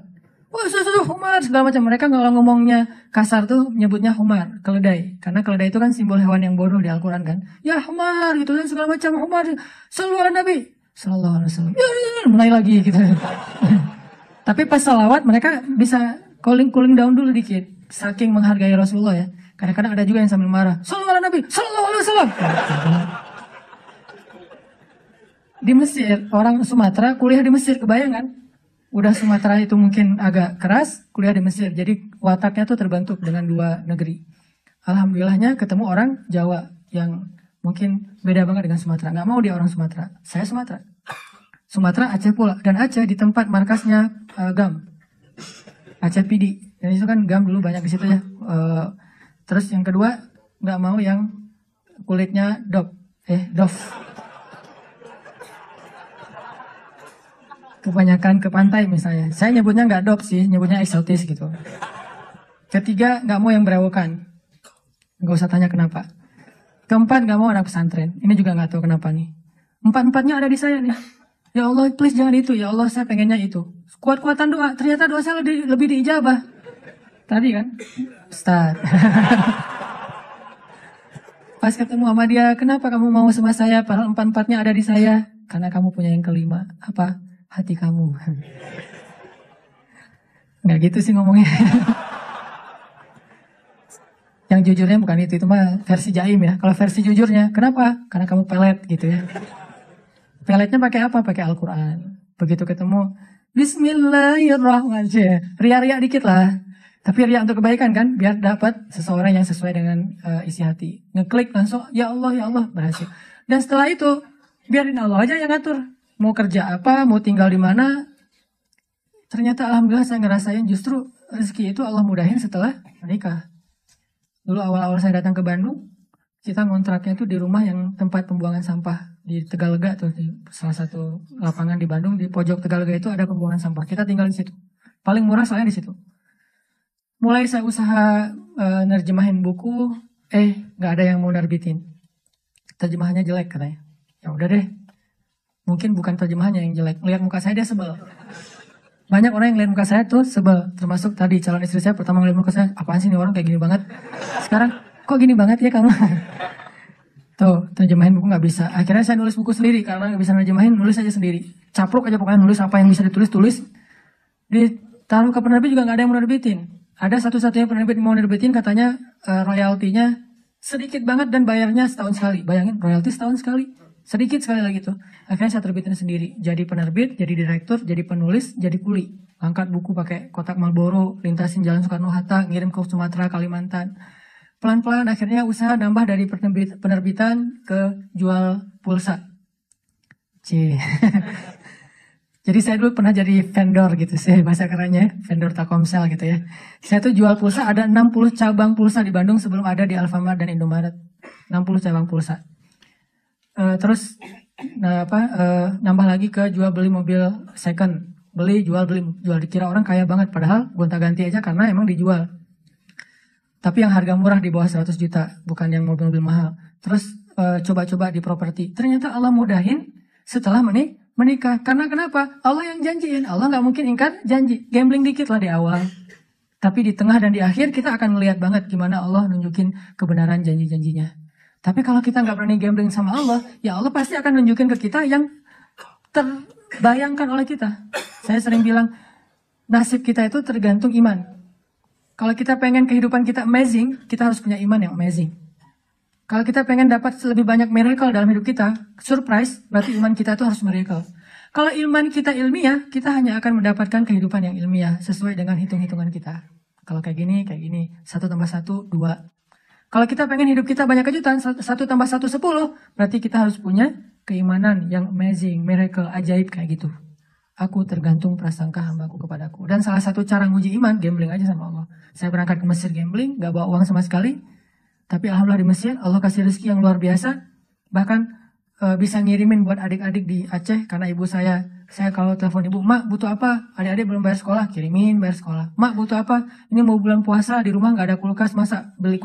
Humar, segala macam. Mereka kalau ngomongnya kasar tuh nyebutnya humar, keledai. Karena keledai itu kan simbol hewan yang bodoh di Al-Quran kan. Ya humar, gitu kan segala macam, humar, sallu ala Nabi, sallallahu alaihi wasallam. Mulai lagi gitu. Tapi pas salawat mereka bisa cooling down dulu dikit. Saking menghargai Rasulullah ya. Kadang-kadang ada juga yang sambil marah. Sallallahu alaihi Nabi, sallallahu alaihi wasallam. Di Mesir, orang Sumatera kuliah di Mesir, kebayang kan? Udah Sumatera itu mungkin agak keras, kuliah di Mesir. Jadi wataknya tuh terbentuk dengan 2 negeri. Alhamdulillahnya ketemu orang Jawa yang Mungkin beda banget dengan Sumatera. Nggak mau dia orang Sumatera. Saya Sumatera. Sumatera Aceh pula. Dan Aceh di tempat markasnya GAM. Aceh PD. Dan itu kan GAM dulu banyak di situ ya. Terus yang kedua, nggak mau yang kulitnya dof. Kebanyakan ke pantai misalnya. Saya nyebutnya nggak dop sih, nyebutnya eksotis gitu. Ketiga, nggak mau yang berewokan. Nggak usah tanya kenapa. Keempat, nggak mau anak pesantren. Ini juga nggak tahu kenapa nih. Empat-empatnya ada di saya nih. Ya Allah, please jangan itu. Ya Allah, saya pengennya itu. Kuat-kuatan doa. Ternyata doa saya lebih diijabah. Tadi kan, Ustaz. Pas ketemu sama dia, kenapa kamu mau sama saya? Padahal empat-empatnya ada di saya. Karena kamu punya yang kelima. Apa? Hati kamu. Nggak gitu sih ngomongnya. Yang jujurnya bukan itu mah versi jaim ya. Kalau versi jujurnya, kenapa? Karena kamu pelet gitu ya. Peletnya pakai apa? Pakai Al-Quran. Begitu ketemu, Bismillahirrahmanirrahim. Ria-ria dikit lah. Tapi ria untuk kebaikan kan, biar dapat seseorang yang sesuai dengan isi hati. Ngeklik langsung, ya Allah, berhasil. Dan setelah itu, biarin Allah aja yang ngatur. Mau kerja apa, mau tinggal di mana. Ternyata alhamdulillah saya ngerasain justru rezeki itu Allah mudahin setelah menikah. Dulu awal-awal saya datang ke Bandung, kita ngontraknya itu di rumah yang tempat pembuangan sampah di Tegalega tuh, di salah satu lapangan di Bandung, di pojok Tegalega itu ada pembuangan sampah. Kita tinggal di situ. Paling murah soalnya di situ. Mulai saya usaha nerjemahin buku, nggak ada yang mau nerbitin. Terjemahannya jelek katanya. Ya udah deh. Mungkin bukan terjemahannya yang jelek. Lihat muka saya dia sebel. Banyak orang yang lihat muka saya tuh sebel. Termasuk tadi calon istri saya pertama ngeliat muka saya, apaan sih ini orang kayak gini banget. Sekarang kok gini banget ya kamu. Tuh terjemahin buku nggak bisa. Akhirnya saya nulis buku sendiri karena nggak bisa nerjemahin, nulis aja sendiri. Capruk aja pokoknya nulis apa yang bisa ditulis. Ditaruh ke penerbit juga nggak ada yang mau nerbitin. Ada satu-satunya penerbit yang mau nerbitin katanya royaltinya sedikit banget dan bayarnya setahun sekali. Bayangin royalti setahun sekali. Sedikit sekali lagi tuh. Akhirnya saya terbitin sendiri. Jadi penerbit, jadi direktur, jadi penulis, jadi kuli. Angkat buku pakai kotak Marlboro, lintasin jalan Soekarno-Hatta, ngirim ke Sumatera, Kalimantan. Pelan-pelan akhirnya usaha nambah dari penerbitan ke jual pulsa. Jadi saya dulu pernah jadi vendor gitu sih bahasa kerennya, vendor Telkomsel gitu ya. Saya tuh jual pulsa, ada 60 cabang pulsa di Bandung sebelum ada di Alfamart dan Indomaret. 60 cabang pulsa. Terus nambah lagi ke jual beli mobil second, beli jual dikira orang kaya banget padahal gonta-ganti aja karena emang dijual. Tapi yang harga murah di bawah 100 juta, bukan yang mobil-mobil mahal. Terus coba-coba di properti. Ternyata Allah mudahin setelah menikah. Karena kenapa? Allah yang janjiin. Allah nggak mungkin ingkar janji. Gambling dikit lah di awal. Tapi di tengah dan di akhir kita akan melihat banget gimana Allah nunjukin kebenaran janji-janjinya. Tapi kalau kita nggak berani gambling sama Allah, ya Allah pasti akan nunjukin ke kita yang terbayangkan oleh kita. Saya sering bilang, nasib kita itu tergantung iman. Kalau kita pengen kehidupan kita amazing, kita harus punya iman yang amazing. Kalau kita pengen dapat lebih banyak miracle dalam hidup kita, surprise, berarti iman kita itu harus miracle. Kalau iman kita ilmiah, kita hanya akan mendapatkan kehidupan yang ilmiah, sesuai dengan hitung-hitungan kita. Kalau kayak gini, 1 tambah 1, 2. Kalau kita pengen hidup kita banyak kejutan, 1 tambah 1, 10, berarti kita harus punya keimanan yang amazing, miracle, ajaib kayak gitu. Aku tergantung prasangka hambaku kepadaku. Dan salah satu cara nguji iman, gambling aja sama Allah. Saya berangkat ke Mesir gambling, gak bawa uang sama sekali. Tapi alhamdulillah di Mesir, Allah kasih rezeki yang luar biasa. Bahkan bisa ngirimin buat adik-adik di Aceh, karena ibu saya kalau telepon ibu, mak butuh apa? Adik-adik belum bayar sekolah, kirimin bayar sekolah. Mak butuh apa? Ini mau bulan puasa, di rumah gak ada kulkas, masa beli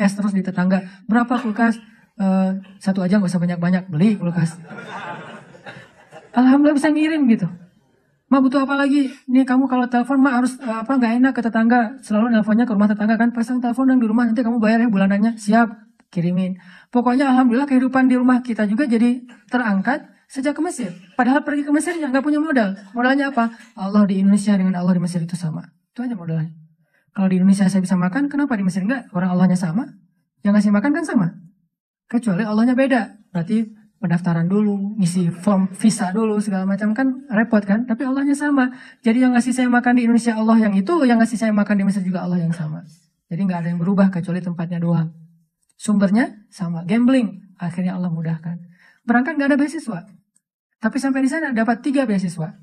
es terus di tetangga. Berapa kulkas? 1 aja gak usah banyak-banyak, beli kulkas. Alhamdulillah bisa ngirim gitu. Mak butuh apa lagi? Nih kamu kalau telepon mak harus gak enak ke tetangga. Selalu nelfonnya ke rumah tetangga kan. Pasang telepon yang di rumah nanti kamu bayar ya bulanannya. Siap, kirimin. Pokoknya alhamdulillah kehidupan di rumah kita juga jadi terangkat sejak ke Mesir. Padahal pergi ke Mesir gak punya modal. Modalnya apa? Allah di Indonesia dengan Allah di Mesir itu sama. Itu aja modalnya. Kalau di Indonesia saya bisa makan, kenapa di Mesir enggak? Orang Allahnya sama. Yang ngasih makan kan sama. Kecuali Allahnya beda. Berarti pendaftaran dulu, ngisi form visa dulu, segala macam kan repot kan. Tapi Allahnya sama. Jadi yang ngasih saya makan di Indonesia Allah yang itu, yang ngasih saya makan di Mesir juga Allah yang sama. Jadi nggak ada yang berubah kecuali tempatnya doang. Sumbernya sama, gambling. Akhirnya Allah mudahkan. Berangkat nggak ada beasiswa. Tapi sampai di sana dapat 3 beasiswa.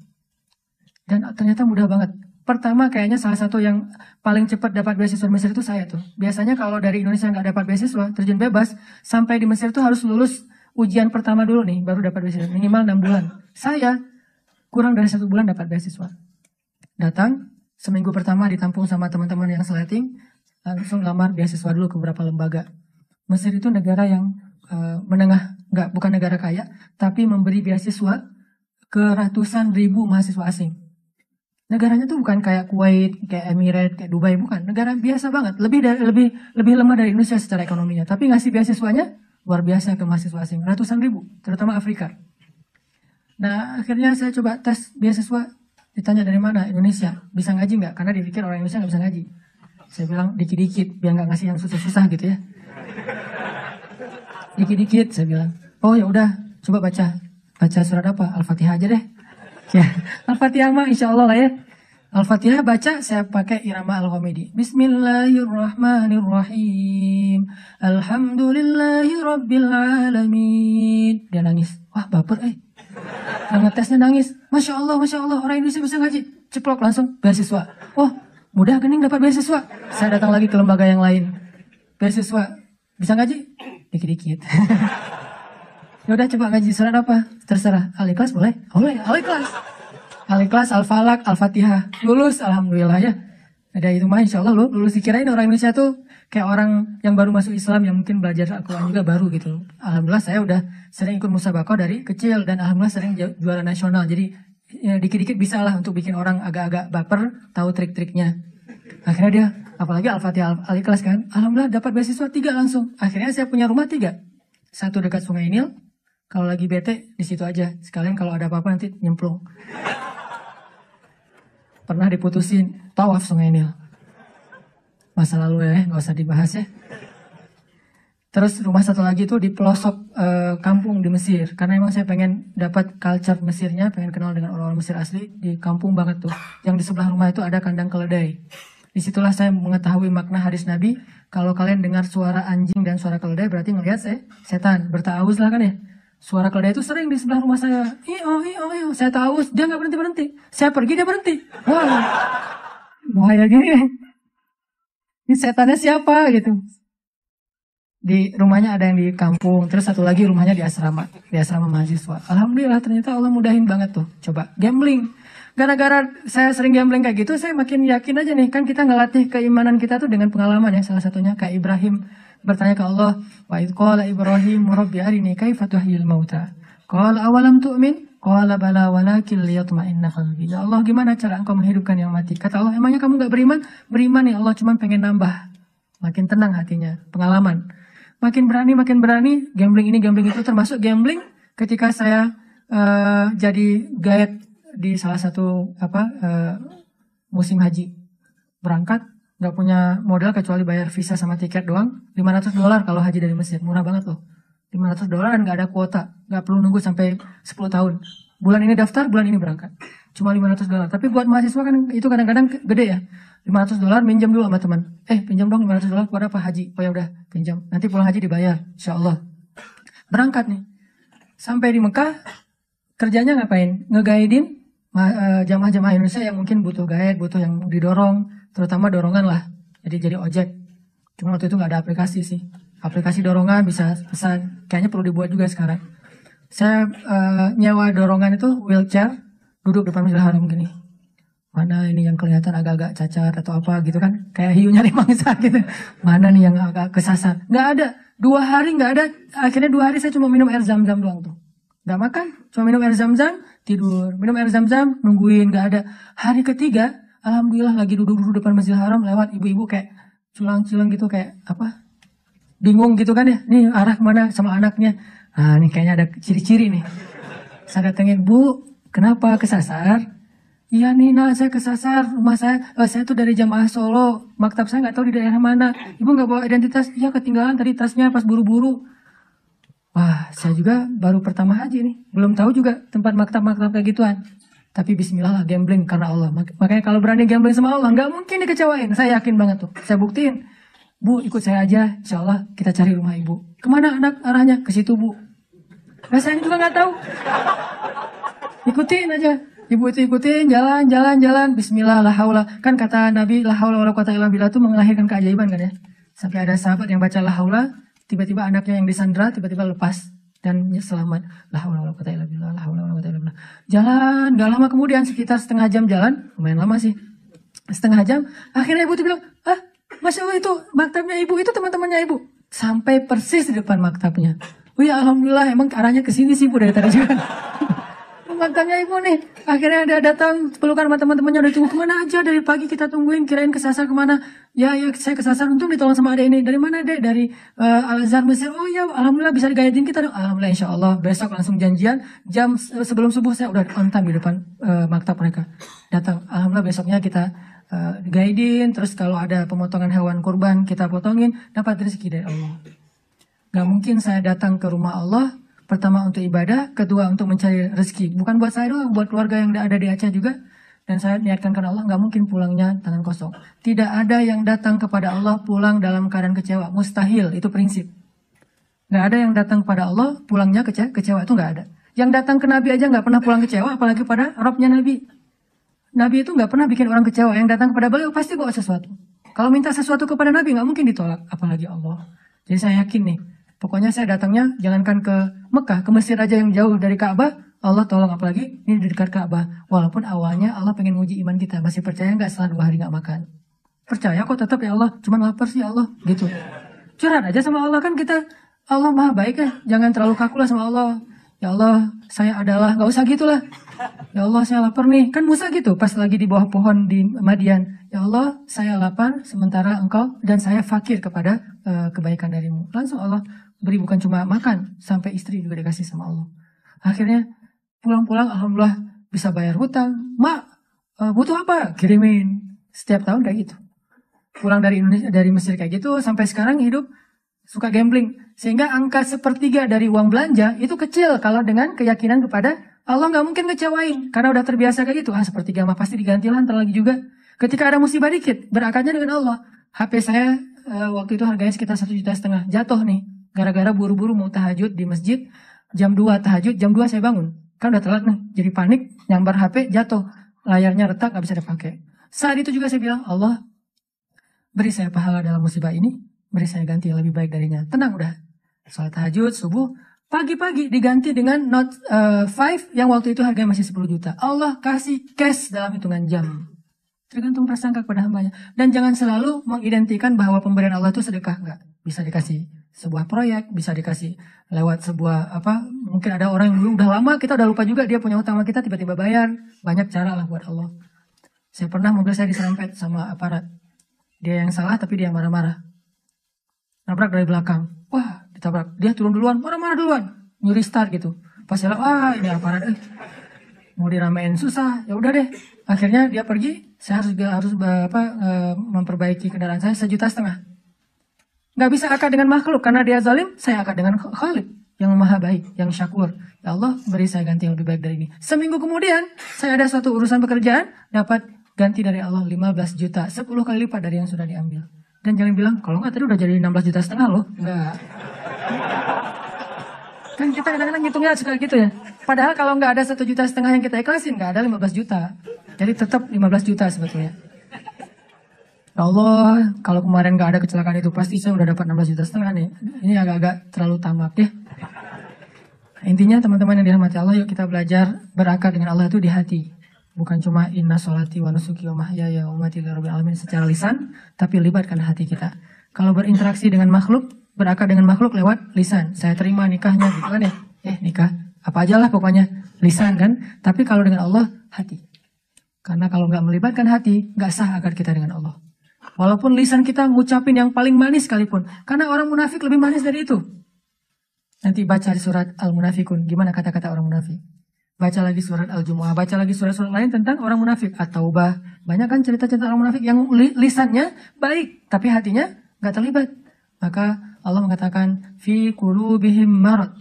Dan ternyata mudah banget. Pertama kayaknya salah satu yang paling cepat dapat beasiswa di Mesir itu saya tuh. Biasanya kalau dari Indonesia nggak dapat beasiswa, terjun bebas, sampai di Mesir tuh harus lulus ujian pertama dulu nih, baru dapat beasiswa. Minimal 6 bulan. Saya kurang dari 1 bulan dapat beasiswa. Datang, seminggu pertama ditampung sama teman-teman yang sleting, langsung lamar beasiswa dulu ke beberapa lembaga. Mesir itu negara yang menengah, bukan negara kaya, tapi memberi beasiswa ke ratusan ribu mahasiswa asing. Negaranya tuh bukan kayak Kuwait, kayak Emirat, kayak Dubai, bukan. Negara biasa banget, lebih lemah dari Indonesia secara ekonominya. Tapi ngasih beasiswanya luar biasa ke mahasiswa asing, ratusan ribu, terutama Afrika. Nah akhirnya saya coba tes beasiswa, ditanya dari mana, Indonesia, bisa ngaji nggak? Karena dipikir orang Indonesia nggak bisa ngaji. Saya bilang dikit-dikit, biar nggak ngasih yang susah-susah gitu ya. Dikit-dikit saya bilang, oh ya udah, coba baca surat apa? Al-Fatihah aja deh. Ya, Al-Fatihah mah insya Allah lah ya. Al-Fatihah baca, saya pakai irama Al-Ghamidi. Bismillahirrahmanirrahim. Alhamdulillahi Rabbil Alamin. Dia nangis. Wah baper Yang ngetesnya nangis. Masya Allah, orang Indonesia bisa ngaji. Ceplok langsung, beasiswa. Oh, mudah gening dapat beasiswa. Saya datang lagi ke lembaga yang lain. Beasiswa, bisa ngaji? Dikit-dikit. Ya udah coba ngaji surat apa? Terserah. Al-Ikhlas boleh? Boleh, Al-Ikhlas. Al-Ikhlas, Al-Falaq, Al-Fatihah. Lulus, alhamdulillah ya. Ada itu mah insya Allah lulus. Dikirain orang Indonesia tuh kayak orang yang baru masuk Islam yang mungkin belajar Al-Quran juga baru gitu. Alhamdulillah saya udah sering ikut musabaqah dari kecil dan alhamdulillah sering juara nasional. Jadi ya, dikit-dikit bisa lah untuk bikin orang agak-agak baper, tahu trik-triknya. Akhirnya dia, apalagi Al-Fatihah, Al-Ikhlas kan. Alhamdulillah dapat beasiswa 3 langsung. Akhirnya saya punya rumah 3. 1 dekat Sungai Nil. Kalau lagi bete, di situ aja. Sekalian kalau ada apa-apa nanti nyemplung. Pernah diputusin, tawaf Sungai Nil. Masa lalu ya, nggak usah dibahas ya. Terus rumah satu lagi tuh di pelosok kampung di Mesir. Karena emang saya pengen dapat culture Mesirnya, pengen kenal dengan orang-orang Mesir asli. Di kampung banget tuh. Yang di sebelah rumah itu ada kandang keledai. Disitulah saya mengetahui makna hadis Nabi. Kalau kalian dengar suara anjing dan suara keledai, berarti ngelihat setan. Bertawuz lah kan ya. Suara keledai itu sering di sebelah rumah saya. Iyo. Saya tahu, dia nggak berhenti. Saya pergi, dia berhenti. Wah, bahaya gini. Ini setannya siapa gitu. Di rumahnya ada yang di kampung, terus satu lagi rumahnya di asrama mahasiswa. Alhamdulillah ternyata Allah mudahin banget tuh. Coba gambling. Gara-gara saya sering gambling kayak gitu, saya makin yakin aja nih. Kan kita ngelatih keimanan kita tuh dengan pengalaman ya. Salah satunya kayak Ibrahim bertanya ke Allah, wa idh qala Ibrahim rabbi arini kaifa tuhyil mauta. Qala awalam tu'min? Qala bala walakin liyatma'inna qalbi. Ya Allah, gimana cara engkau menghidupkan yang mati? Kata Allah, emangnya kamu gak beriman? Beriman ya Allah, cuma pengen nambah. Makin tenang hatinya, pengalaman. Makin berani, gambling ini, gambling itu, termasuk gambling ketika saya jadi guide di salah satu musim haji. Berangkat, nggak punya modal kecuali bayar visa sama tiket doang. $500 kalau haji dari Mesir, murah banget loh. $500 dan nggak ada kuota, nggak perlu nunggu sampai 10 tahun. Bulan ini daftar, bulan ini berangkat. Cuma $500. Tapi buat mahasiswa kan itu kadang-kadang gede ya. $500 minjam dulu sama teman. Pinjam dong $500 buat apa haji? Oh ya udah, pinjam. Nanti pulang haji dibayar, insya Allah. Berangkat nih. Sampai di Mekah, kerjanya ngapain? Nge-guidein jamaah-jamaah Indonesia yang mungkin butuh guide, butuh yang didorong, terutama dorongan lah. Jadi ojek. Cuma waktu itu nggak ada aplikasi sih. Aplikasi dorongan bisa pesan. Kayaknya perlu dibuat juga sekarang. Saya nyewa dorongan itu wheelchair, duduk depan Masjidil Haram gini. Mana ini yang kelihatan agak-agak cacat atau apa gitu kan. Kayak hiu nyari mangsa gitu. Mana nih yang agak kesasar. Nggak ada. 2 hari nggak ada. Akhirnya 2 hari saya cuma minum air zam-zam doang tuh. Nggak makan. Cuma minum air zam-zam, tidur. Minum air zam-zam, nungguin. Nggak ada. Hari ketiga, alhamdulillah lagi duduk-duduk depan Masjidil Haram. Lewat ibu-ibu kayak culang-culang gitu. Kayak apa. Bingung gitu kan ya. Nih arah kemana sama anaknya. Nah ini kayaknya ada ciri-ciri nih. Saya datengin, Bu, kenapa kesasar? Iya nih nah saya kesasar, rumah saya tuh dari Jamaah Solo, maktab saya nggak tahu di daerah mana. Ibu nggak bawa identitas? Iya ketinggalan tadi tasnya pas buru-buru. Wah saya juga baru pertama haji nih, belum tahu juga tempat maktab-maktab kayak gituan. Tapi bismillah lah gambling karena Allah. Makanya kalau berani gambling sama Allah nggak mungkin dikecewain, saya yakin banget tuh. Saya buktiin Bu ikut saya aja, insya Allah kita cari rumah ibu. Kemana anak arahnya? Ke situ bu. Nah, saya juga nggak tahu. Ikutin aja. Ibu itu ikutin, jalan. Bismillah, la haula. Kan kata Nabi, la haula wala quwata illa billah itu melahirkan keajaiban kan ya. Sampai ada sahabat yang baca la haula, tiba-tiba anaknya yang disandra, tiba-tiba lepas. Dan selamat. La haula wala quwata illa billah, la haula wala quwata illa billah. Jalan, gak lama kemudian, sekitar setengah jam jalan. Lumayan lama sih. Setengah jam, akhirnya ibu tuh bilang, Masya Allah itu maktabnya ibu, itu teman-temannya ibu. Sampai persis di depan maktabnya. Oh ya Alhamdulillah, emang arahnya ke sini sih bu dari tadi juga. Maktabnya ibu nih. Akhirnya dia datang, pelukan sama teman-temannya, udah tunggu kemana aja dari pagi kita tungguin, kirain kesasar kemana. Ya saya kesasar, untung ditolong sama adek ini. Dari mana dek? Dari Al-Azhar Mesir. Oh ya Alhamdulillah bisa digayadin kita dong. Alhamdulillah insya Allah. Besok langsung janjian, jam sebelum subuh saya udah on time di depan maktab mereka. Datang, Alhamdulillah besoknya kita guiding, terus kalau ada pemotongan hewan kurban kita potongin, dapat rezeki dari Allah. Gak mungkin saya datang ke rumah Allah, pertama untuk ibadah, kedua untuk mencari rezeki. Bukan buat saya doang, buat keluarga yang ada di Aceh juga. Dan saya niatkan karena Allah, gak mungkin pulangnya tangan kosong. Tidak ada yang datang kepada Allah pulang dalam keadaan kecewa, mustahil, itu prinsip. Gak ada yang datang kepada Allah pulangnya kecewa, itu gak ada. Yang datang ke Nabi aja gak pernah pulang kecewa, apalagi pada Robnya Nabi. Nabi itu nggak pernah bikin orang kecewa. Yang datang kepada beliau pasti bawa sesuatu. Kalau minta sesuatu kepada Nabi nggak mungkin ditolak, apalagi Allah. Jadi saya yakin nih, pokoknya saya datangnya jangankan ke Mekah, ke Mesir aja yang jauh dari Ka'bah, Allah tolong, apalagi ini di dekat Ka'bah. Walaupun awalnya Allah pengen nguji iman kita, masih percaya nggak setelah 2 hari nggak makan? Percaya kok tetap ya Allah, cuman lapar sih ya Allah, gitu. Curhat aja sama Allah, kan kita, Allah maha baik ya, jangan terlalu kaku lah sama Allah. Ya Allah, saya adalah, nggak usah gitulah. Ya Allah, saya lapar nih. Kan Musa gitu, pas lagi di bawah pohon di Madian. Ya Allah, saya lapar, sementara engkau dan saya fakir kepada kebaikan darimu. Langsung Allah beri, bukan cuma makan, sampai istri juga dikasih sama Allah. Akhirnya, pulang-pulang, Alhamdulillah bisa bayar hutang. Mak, butuh apa? Kirimin. Setiap tahun kayak gitu. Pulang dari Indonesia, dari Mesir kayak gitu, sampai sekarang hidup suka gambling. Sehingga angka 1/3 dari uang belanja itu kecil kalau dengan keyakinan kepada Allah, nggak mungkin ngecewain karena udah terbiasa kayak gitu. 1/3 mah pasti diganti lah, ntar lagi juga. Ketika ada musibah dikit, berakatnya dengan Allah. HP saya waktu itu harganya sekitar 1,5 juta, jatuh nih. Gara-gara buru-buru mau tahajud di masjid, jam 2 tahajud, jam 2 saya bangun. Kan udah telat nih, jadi panik, nyambar HP, jatuh. Layarnya retak, nggak bisa dipakai. Saat itu juga saya bilang, Allah, beri saya pahala dalam musibah ini, beri saya ganti yang lebih baik darinya. Tenang udah. Salat tahajud, subuh, pagi-pagi diganti dengan Note 5 yang waktu itu harganya masih 10 juta. Allah kasih cash dalam hitungan jam. Tergantung prasangka kepada hambanya. Dan jangan selalu mengidentikan bahwa pemberian Allah itu sedekah. Enggak. Bisa dikasih sebuah proyek, bisa dikasih lewat sebuah mungkin ada orang yang dulu udah lama, kita udah lupa juga dia punya utang sama kita, tiba-tiba bayar. Banyak cara lah buat Allah. Saya pernah mobil saya diserempet sama aparat. Dia yang salah tapi dia yang marah-marah. Nabrak dari belakang. Wah, ditabrak. Dia turun duluan, marah-marah duluan. Nyuri start gitu. Pas saya lihat, ini aparat. Mau diramein susah. Ya udah deh. Akhirnya dia pergi. Saya harus memperbaiki kendaraan saya 1,5 juta. Nggak bisa akad dengan makhluk karena dia zalim. Saya akad dengan Khalik yang maha baik, yang syakur. Ya Allah, beri saya ganti yang lebih baik dari ini. Seminggu kemudian, saya ada suatu urusan pekerjaan, dapat ganti dari Allah 15 juta. 10 kali lipat dari yang sudah diambil. Dan jangan bilang, kalau nggak tadi udah jadi 16,5 juta loh. Enggak. Kan kita kadang-kadang ngitungnya suka gitu ya. Padahal kalau nggak ada 1,5 juta yang kita ikhlasin, nggak ada 15 juta. Jadi tetap 15 juta sebetulnya. Ya Allah, kalau kemarin nggak ada kecelakaan itu, pasti saya udah dapat 16,5 juta nih. Ini agak-agak terlalu tamak ya. Intinya teman-teman yang dirahmati Allah, yuk kita belajar berakar dengan Allah itu di hati. Bukan cuma inna sholati wa nusuki wa mahyaya wa mamati lillahi rabbil alamin secara lisan, tapi libatkan hati kita. Kalau berinteraksi dengan makhluk, berakar dengan makhluk lewat lisan. Saya terima nikahnya gitu kan ya. Nikah, apa aja lah pokoknya lisan kan. Tapi kalau dengan Allah, hati. Karena kalau nggak melibatkan hati, nggak sah akar kita dengan Allah. Walaupun lisan kita ngucapin yang paling manis sekalipun. Karena orang munafik lebih manis dari itu. Nanti baca di surat Al-Munafikun, gimana kata-kata orang munafik. Baca lagi surat Al-Jumu'ah, baca lagi surat-surat lain tentang orang munafik. At-Taubah, banyak kan cerita-cerita orang munafik yang lisannya baik, tapi hatinya nggak terlibat. Maka Allah mengatakan, fi qulubihim marad,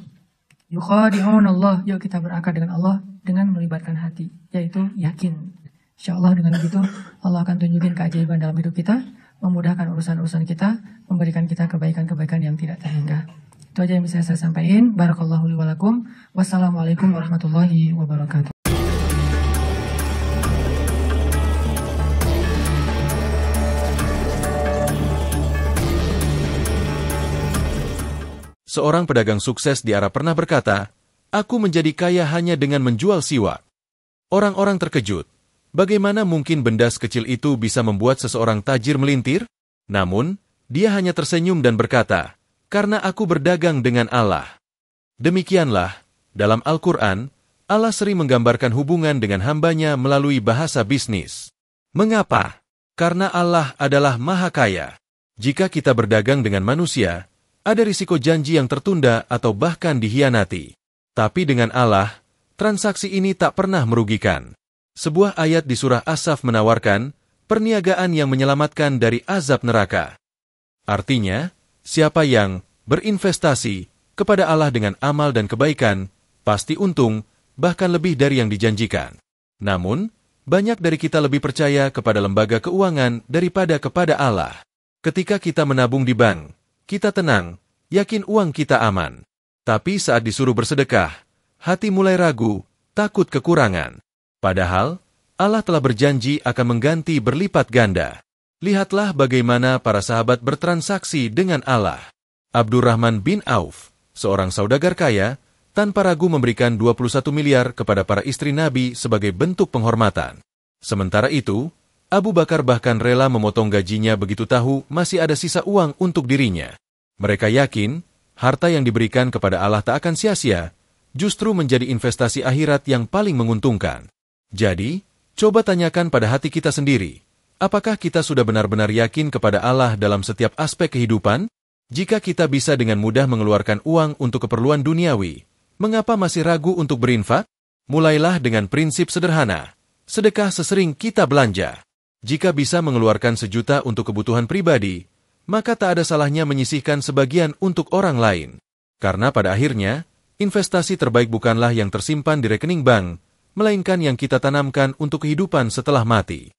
yukhadi'un Allah. Yuk kita berakar dengan Allah dengan melibatkan hati, yaitu yakin. Insya Allah dengan begitu Allah akan tunjukin keajaiban dalam hidup kita. memudahkan urusan-urusan kita, memberikan kita kebaikan-kebaikan yang tidak terhingga. Itu aja yang bisa saya sampaikan. Barakallahu li wa lakum. Wassalamualaikum warahmatullahi wabarakatuh. Seorang pedagang sukses di Arab pernah berkata, "Aku menjadi kaya hanya dengan menjual siwak." Orang-orang terkejut. Bagaimana mungkin benda sekecil itu bisa membuat seseorang tajir melintir? Namun, dia hanya tersenyum dan berkata, "Karena aku berdagang dengan Allah." Demikianlah, dalam Al-Quran, Allah sering menggambarkan hubungan dengan hambanya melalui bahasa bisnis. Mengapa? Karena Allah adalah Maha Kaya. Jika kita berdagang dengan manusia, ada risiko janji yang tertunda atau bahkan dikhianati. Tapi dengan Allah, transaksi ini tak pernah merugikan. Sebuah ayat di surah As-Saff menawarkan perniagaan yang menyelamatkan dari azab neraka. Artinya, siapa yang berinvestasi kepada Allah dengan amal dan kebaikan, pasti untung, bahkan lebih dari yang dijanjikan. Namun, banyak dari kita lebih percaya kepada lembaga keuangan daripada kepada Allah. Ketika kita menabung di bank, kita tenang, yakin uang kita aman. Tapi saat disuruh bersedekah, hati mulai ragu, takut kekurangan. Padahal, Allah telah berjanji akan mengganti berlipat ganda. Lihatlah bagaimana para sahabat bertransaksi dengan Allah. Abdurrahman bin Auf, seorang saudagar kaya, tanpa ragu memberikan 21 miliar kepada para istri Nabi sebagai bentuk penghormatan. Sementara itu, Abu Bakar bahkan rela memotong gajinya begitu tahu masih ada sisa uang untuk dirinya. Mereka yakin, harta yang diberikan kepada Allah tak akan sia-sia, justru menjadi investasi akhirat yang paling menguntungkan. Jadi, coba tanyakan pada hati kita sendiri, apakah kita sudah benar-benar yakin kepada Allah dalam setiap aspek kehidupan? Jika kita bisa dengan mudah mengeluarkan uang untuk keperluan duniawi, mengapa masih ragu untuk berinfak? Mulailah dengan prinsip sederhana, sedekah sesering kita belanja. Jika bisa mengeluarkan 1 juta untuk kebutuhan pribadi, maka tak ada salahnya menyisihkan sebagian untuk orang lain. Karena pada akhirnya, investasi terbaik bukanlah yang tersimpan di rekening bank, melainkan yang kita tanamkan untuk kehidupan setelah mati.